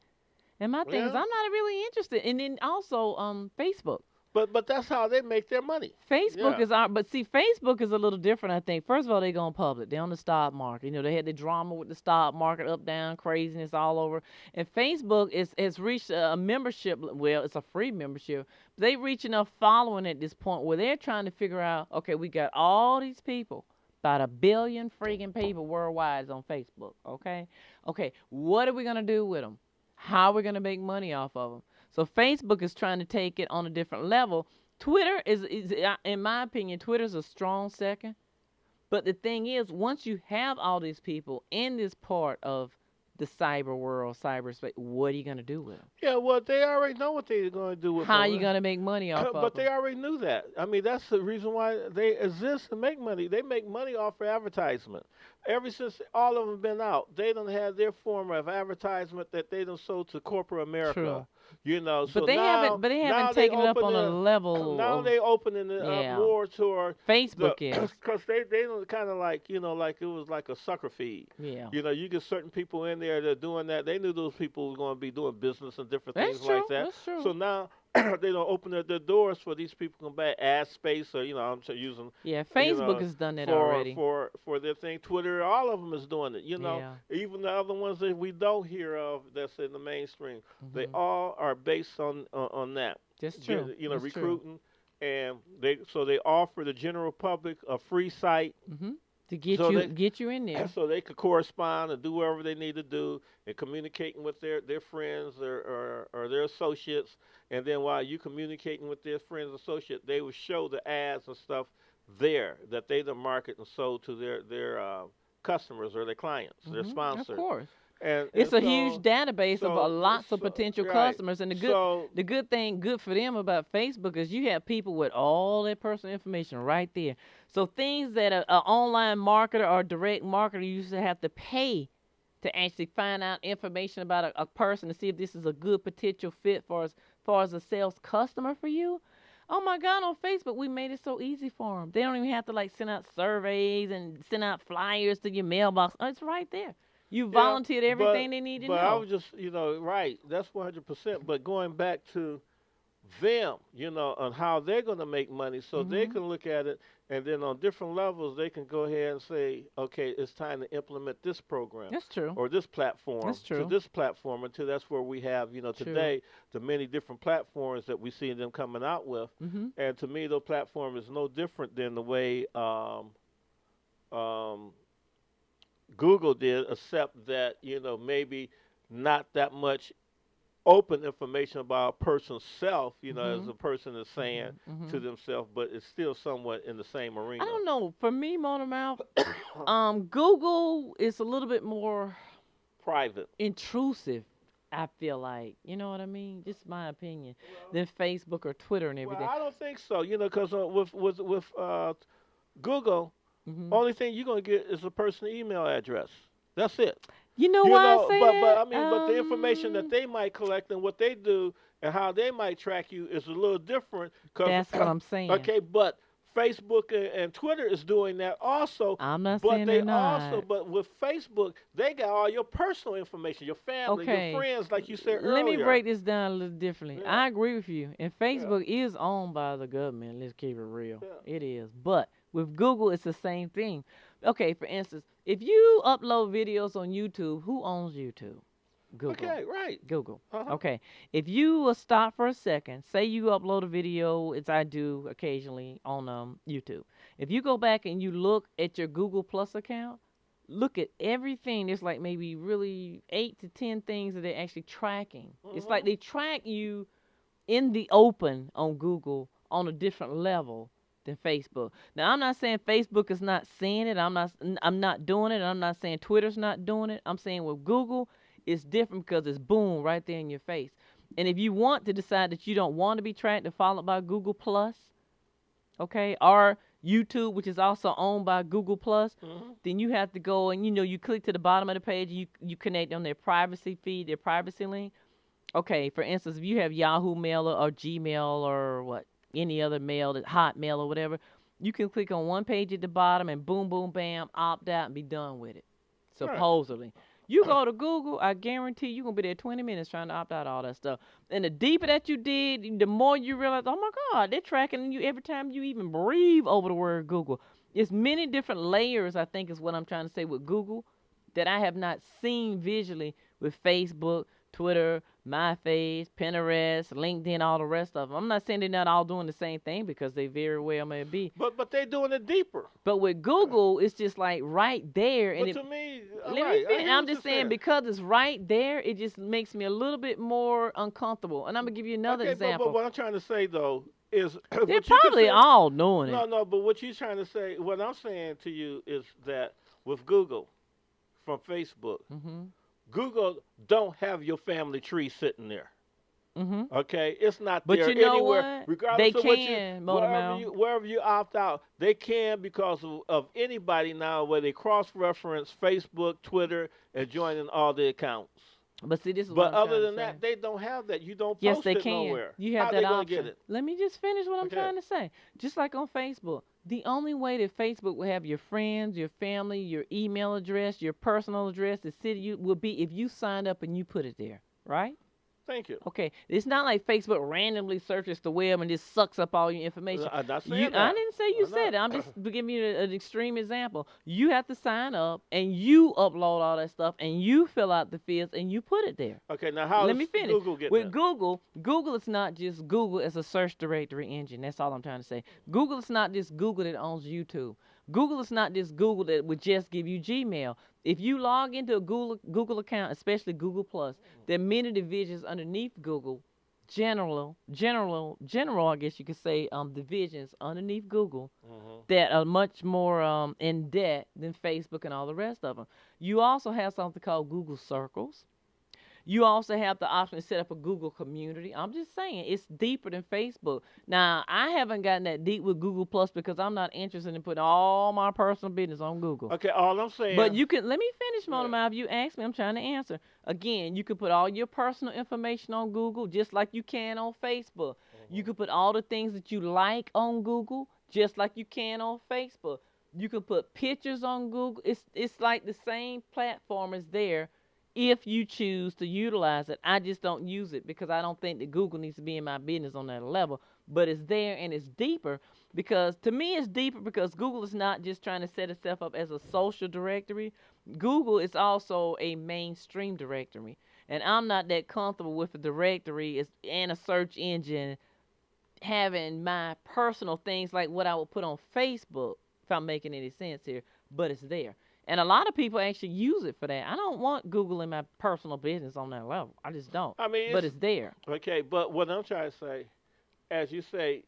B: And my thing is,
C: Yeah.
B: I'm not really interested. And then also, Facebook.
C: But that's how they make their money.
B: Facebook
C: Yeah.
B: is but see, Facebook is a little different, I think. First of all, they going public. They're on the stock market. You know, they had the drama with the stock market, up, down, craziness all over. And Facebook has reached a membership. Well, it's a free membership. They reach enough following at this point where they're trying to figure out, okay, we got all these people, about 1 billion freaking people worldwide is on Facebook, okay? Okay, what are we going to do with them? How are we going to make money off of them? So Facebook is trying to take it on a different level. Twitter is in my opinion, Twitter's a strong second. But the thing is, once you have all these people in this part of the cyber world, cyberspace, what are you going to do with them?
C: Yeah, well, they already know what they're going to do with
B: How
C: them.
B: are you going to make money off of
C: But
B: them?
C: they already knew that. I mean, that's the reason why they exist and make money. They make money off of advertisement. Ever since all of them been out, they don't have their form of advertisement that they done sold to corporate America.
B: True.
C: You know, so
B: But they
C: now,
B: haven't
C: now
B: taken it up on
C: opening
B: a level.
C: Now
B: of,
C: they opening it
B: yeah.
C: up more toward
B: Facebook is.
C: because they don't kind of like, you know, like it was like a sucker feed.
B: Yeah.
C: You know, you get certain people in there that are doing that. They knew those people were going to be doing business and different
B: That's
C: things
B: true.
C: like that.
B: That's true.
C: So now they don't open their doors for these people to come back, ad space, or I'm using
B: Yeah, Facebook has done that already.
C: for their thing. Twitter, all of them is doing it. You know,
B: Yeah.
C: even the other ones that we don't hear of that's in the mainstream, they all are based on that.
B: That's true.
C: You know,
B: That's true.
C: recruiting, and they offer the general public a free site.
B: To get
C: So
B: get you in there.
C: So they could correspond and do whatever they need to do and communicating with their friends or their associates. And then while you communicating with their friends and associates, they would show the ads and stuff there that they done market and sold to their customers or their clients, their sponsors.
B: Of course.
C: And
B: It's a
C: so-
B: huge database of lots of
C: so-
B: potential
C: right.
B: customers, and
C: So-
B: the good for them about Facebook is you have people with all their personal information right there. So things that an online marketer or direct marketer used to have to pay to actually find out information about a person to see if this is a good potential fit for as far as a sales customer for you. Oh my God, on Facebook, we made it so easy for them. They don't even have to like send out surveys and send out flyers to your mailbox. Oh, it's right there. You volunteered everything they need to know.
C: But I was just, right. That's 100%. But going back to them, on how they're going to make money, so they can look at it, and then on different levels, they can go ahead and say, okay, it's time to implement this program.
B: That's true.
C: Or this platform.
B: That's true.
C: To this platform, until that's where we have, today, the many different platforms that we see them coming out with. And to me, the platform is no different than the way Google did, except that, maybe not that much open information about a person's self, as a person is saying to themselves, but it's still somewhat in the same arena.
B: I don't know. For me, Motormouth, Google is a little bit more
C: private,
B: intrusive, I feel like. You know what I mean? Just my opinion. Than Facebook or Twitter and everything.
C: Well, I don't think so, because with Google, only thing you're going to get is a person's email address. That's it.
B: You know why I say that?
C: But I mean, but the information that they might collect and what they do and how they might track you is a little different.
B: That's what I'm saying.
C: Okay, but Facebook and Twitter is doing that also.
B: I'm not
C: but
B: saying
C: they
B: they're not.
C: also, but with Facebook, they got all your personal information, your family,
B: Okay.
C: your friends, like you said earlier.
B: Let me break this down a little differently.
C: Yeah.
B: I agree with you. And Facebook is owned by the government. Let's keep it real.
C: Yeah.
B: It is. But with Google, it's the same thing. Okay, for instance, if you upload videos on YouTube, who owns YouTube? Google.
C: Okay, right.
B: Google.
C: Uh-huh.
B: Okay. If you will stop for a second, say you upload a video, as I do occasionally on YouTube. If you go back and you look at your Google Plus account, look at everything. There's like maybe really 8 to 10 things that they're actually tracking. It's like they track you in the open on Google on a different level than Facebook. Now, I'm not saying Facebook is not seeing it. I'm not doing it. I'm not saying Twitter's not doing it. I'm saying with Google, it's different because it's boom right there in your face. And if you want to decide that you don't want to be tracked and followed by Google Plus, okay, or YouTube, which is also owned by Google Plus, then you have to go and you click to the bottom of the page. You connect on their privacy feed, their privacy link. Okay, for instance, if you have Yahoo Mail or Gmail or any other mail, Hotmail or whatever, you can click on one page at the bottom and boom, boom, bam, opt out and be done with it. Supposedly. You go to Google, I guarantee you're going to be there 20 minutes trying to opt out all that stuff. And the deeper that you dig, the more you realize, oh my God, they're tracking you every time you even breathe over the word Google. It's many different layers, I think is what I'm trying to say with Google, that I have not seen visually with Facebook, Twitter, MySpace, Pinterest, LinkedIn, all the rest of them. I'm not saying they're not all doing the same thing because they very well may be.
C: But they're doing it deeper.
B: But with Google, it's just like right there. And
C: to me,
B: I'm just saying because it's right there, it just makes me a little bit more uncomfortable. And I'm going to give you another example.
C: But what I'm trying to say, though, is
B: they're probably all doing it.
C: No, but what you're trying to say, what I'm saying to you is that with Google from Facebook, Google don't have your family tree sitting there. Okay, it's not
B: but
C: there
B: you know
C: anywhere.
B: What?
C: Regardless
B: they
C: of
B: can,
C: wherever you opt out, they can because of anybody now where they cross-reference Facebook, Twitter, and joining all the accounts.
B: But see, this is
C: but
B: what I'm
C: other than
B: to
C: that,
B: say.
C: they don't have that. You don't
B: yes,
C: post
B: they
C: it
B: can.
C: nowhere.
B: You have
C: How
B: that
C: they
B: option.
C: Get it?
B: Let me just finish what I'm trying to say. Just like on Facebook, the only way that Facebook will have your friends, your family, your email address, your personal address, the city you will be if you sign up and you put it there, right?
C: Thank you.
B: Okay, it's not like Facebook randomly searches the web and just sucks up all your information.
C: I'm not saying that.
B: I didn't say you said it. I'm just giving you an extreme example. You have to sign up and you upload all that stuff and you fill out the fields and you put it there.
C: Okay, now how
B: Let me finish.
C: Google get
B: With
C: that?
B: Google is not just Google as a search directory engine. That's all I'm trying to say. Google is not just Google that owns YouTube. Google is not just Google that would just give you Gmail. If you log into a Google account, especially Google Plus, there are many divisions underneath Google, general, I guess you could say, divisions underneath Google that are much more in depth than Facebook and all the rest of them. You also have something called Google Circles. You also have the option to set up a Google community. I'm just saying, it's deeper than Facebook. Now, I haven't gotten that deep with Google Plus because I'm not interested in putting all my personal business on Google.
C: Okay, all I'm saying.
B: But you can, let me finish, Mona. If you ask me, I'm trying to answer. Again, you can put all your personal information on Google just like you can on Facebook. You can put all the things that you like on Google just like you can on Facebook. You can put pictures on Google. It's like the same platform is there if you choose to utilize it. I just don't use it because I don't think that Google needs to be in my business on that level. But it's there and it's deeper because, to me, it's deeper because Google is not just trying to set itself up as a social directory. Google is also a mainstream directory. And I'm not that comfortable with a directory and a search engine having my personal things like what I would put on Facebook, if I'm making any sense here, but it's there. And a lot of people actually use it for that. I don't want Google in my personal business on that level. I just don't.
C: I mean,
B: but it's there.
C: Okay, but what I'm trying to say, as you say,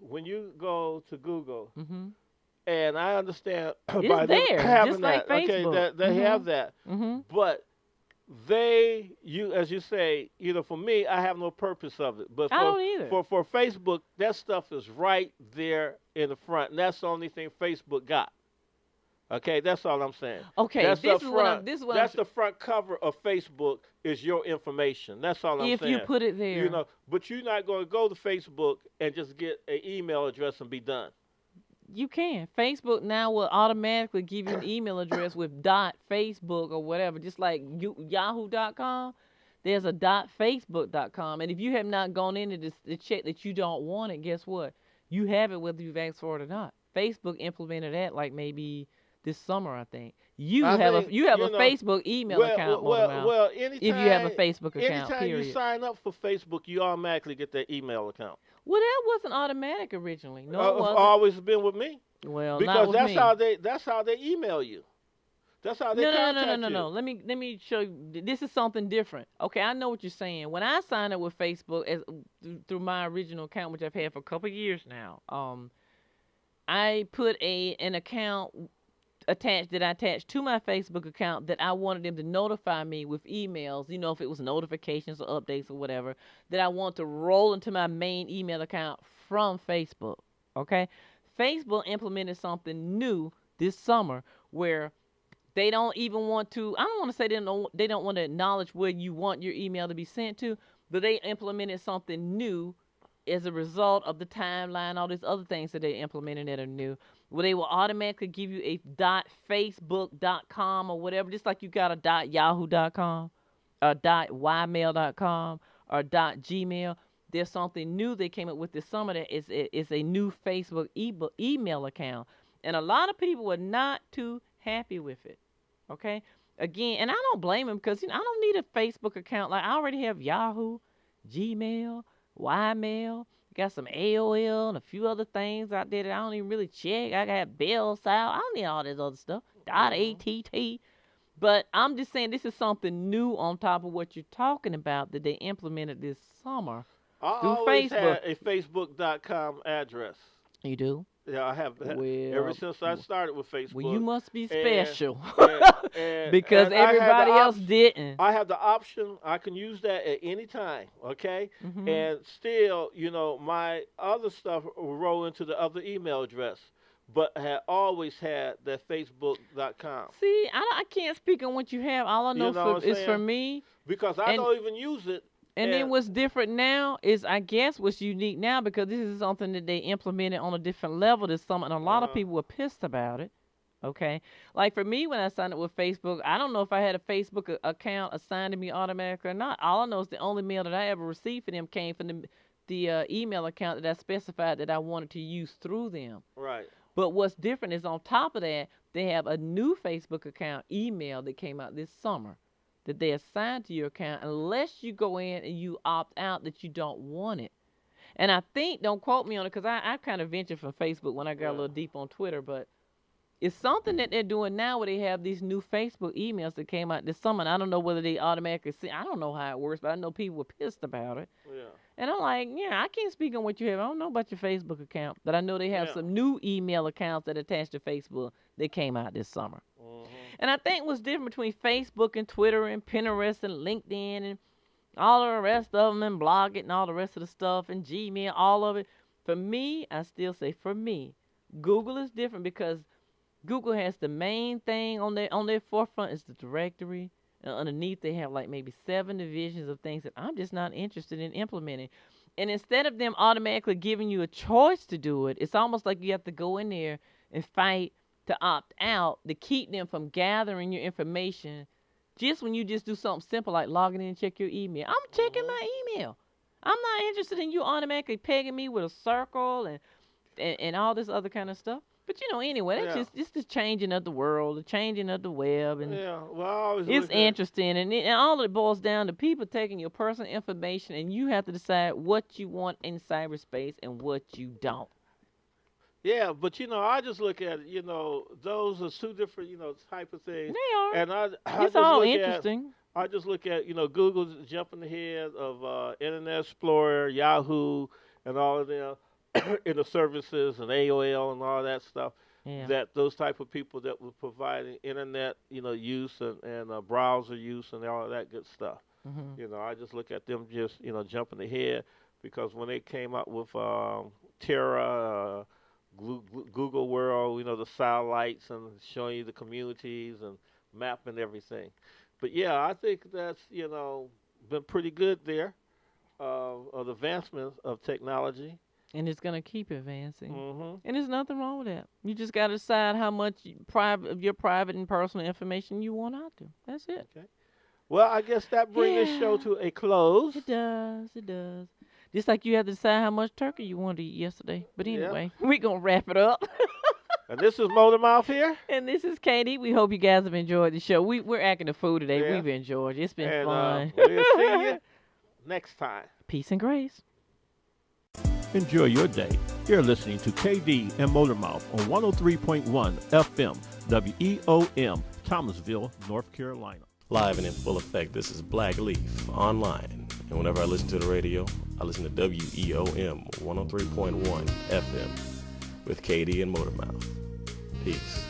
C: when you go to Google, and I understand
B: it's
C: by them
B: there,
C: having
B: just like
C: that,
B: Facebook.
C: okay, they have that, but as you say, for me, I have no purpose of it. But
B: I don't either.
C: For Facebook, that stuff is right there in the front, and that's the only thing Facebook got. Okay, that's all I'm saying.
B: Okay,
C: that's
B: this is what
C: that's the front cover of Facebook is your information. That's all I'm saying.
B: If you put it there.
C: But you're not going to go to Facebook and just get an email address and be done.
B: You can. Facebook now will automatically give you an email address with .facebook or whatever, just like Yahoo.com. There's a .facebook.com, and if you have not gone into this to check that you don't want it, guess what? You have it whether you've asked for it or not. Facebook implemented that like maybe this summer, I think. You have a Facebook email account.
C: Well, anytime,
B: if you have a Facebook account,
C: anytime
B: period.
C: you sign up for Facebook, you automatically get that email account.
B: Well, that wasn't automatic originally. No, it wasn't.
C: It's always been with me.
B: Well,
C: because
B: not with
C: that's
B: me.
C: That's how they email you. That's how they contact you.
B: No. Let me show you. This is something different. Okay, I know what you're saying. When I signed up with Facebook through my original account, which I've had for a couple of years now, I put an account attached to my Facebook account that I wanted them to notify me with emails, if it was notifications or updates or whatever, that I want to roll into my main email account from Facebook. Okay? Facebook implemented something new this summer where they don't even want to, I don't want to say they don't want to acknowledge where you want your email to be sent to, but they implemented something new as a result of the timeline, all these other things that they're implementing that are new, where they will automatically give you a .facebook.com or whatever, just like you got a .yahoo.com or .ymail.com or .gmail. There's something new they came up with this summer that is a new Facebook email account. And a lot of people were not too happy with it, okay? Again, and I don't blame them because, I don't need a Facebook account. Like, I already have Yahoo, Gmail, Ymail, got some AOL and a few other things out there that I don't even really check. I got Bell South. I don't need all this other stuff. .att. But I'm just saying this is something new on top of what you're talking about that they implemented this summer.
C: I
B: through
C: always
B: Facebook.
C: had a Facebook.com address.
B: You do?
C: Yeah, I have that.
B: Well,
C: Ever since I started with Facebook.
B: Well, you must be special.
C: And
B: because
C: and I had
B: everybody
C: the
B: else didn't.
C: I have the option. I can use that at any time, okay?
B: Mhm.
C: And still, my other stuff will roll into the other email address. But I had always had that Facebook.com.
B: See, I can't speak on what you have. All I know,
C: know what I'm
B: is for
C: saying?
B: me.
C: Because I
B: And-
C: don't even use it.
B: And then what's different now is, I guess, what's unique now, because this is something that they implemented on a different level this summer, and a lot of people were pissed about it. Okay, like for me, when I signed up with Facebook, I don't know if I had a Facebook account assigned to me automatically or not. All I know is the only mail that I ever received from them came from the email account that I specified that I wanted to use through them.
C: Right.
B: But what's different is, on top of that, they have a new Facebook account email that came out this summer that they assign to your account unless you go in and you opt out that you don't want it. And I think, don't quote me on it, because I kind of ventured from Facebook when I got a little deep on Twitter, but it's something that they're doing now where they have these new Facebook emails that came out this summer. And I don't know whether they automatically see. I don't know how it works, but I know people were pissed about it.
C: Yeah.
B: And I'm like, I can't speak on what you have. I don't know about your Facebook account, but I know they have some new email accounts that attach to Facebook that came out this summer.
C: Mm-hmm.
B: And I think what's different between Facebook and Twitter and Pinterest and LinkedIn and all of the rest of them and Blog It and all the rest of the stuff and Gmail, all of it, for me, I still say for me, Google is different because Google has the main thing on their forefront is the directory. And underneath they have like maybe 7 divisions of things that I'm just not interested in implementing. And instead of them automatically giving you a choice to do it, it's almost like you have to go in there and fight to opt out to keep them from gathering your information just when you just do something simple like logging in and check your email. I'm checking my email. I'm not interested in you automatically pegging me with a circle and all this other kind of stuff. But anyway, that's just the changing of the world, the changing of the web, and
C: Well, I always
B: it's
C: look at-
B: interesting. And all it boils down to people taking your personal information, and you have to decide what you want in cyberspace and what you don't.
C: Yeah, but I just look at it, those are 2 different, type of things.
B: They are.
C: And I
B: It's
C: just
B: all
C: look
B: interesting.
C: I just look at, Google jumping ahead of Internet Explorer, Yahoo, and all of them in the services and AOL and all that stuff.
B: Yeah.
C: That those type of people that were providing internet, use and browser use and all of that good stuff.
B: Mm-hmm.
C: I just look at them just, jumping ahead because when they came out with Terra, Google World, the satellites and showing you the communities and mapping everything. But yeah, I think that's, been pretty good there of the advancement of technology.
B: And it's going to keep advancing.
C: Mm-hmm.
B: And there's nothing wrong with that. You just got to decide how much of your private and personal information you want out there. That's it.
C: Okay. Well, I guess that brings this show to a close.
B: It does. It does. Just like you had to decide how much turkey you wanted to eat yesterday. But anyway, we're going to wrap it up.
C: And this is Motor Mouth here.
B: And this is Kaye Dee. We hope you guys have enjoyed the show. We're acting the fool today.
C: Yeah.
B: We've enjoyed it. It's been
C: And
B: fun.
C: we'll see you next time.
B: Peace and grace.
A: Enjoy your day. You're listening to Kaye Dee and Motormouth on 103.1 FM, WEOM, Thomasville, North Carolina.
D: Live and in full effect, this is Black Leaf online. And whenever I listen to the radio, I listen to WEOM 103.1 FM with Kaye Dee and Motormouth. Peace.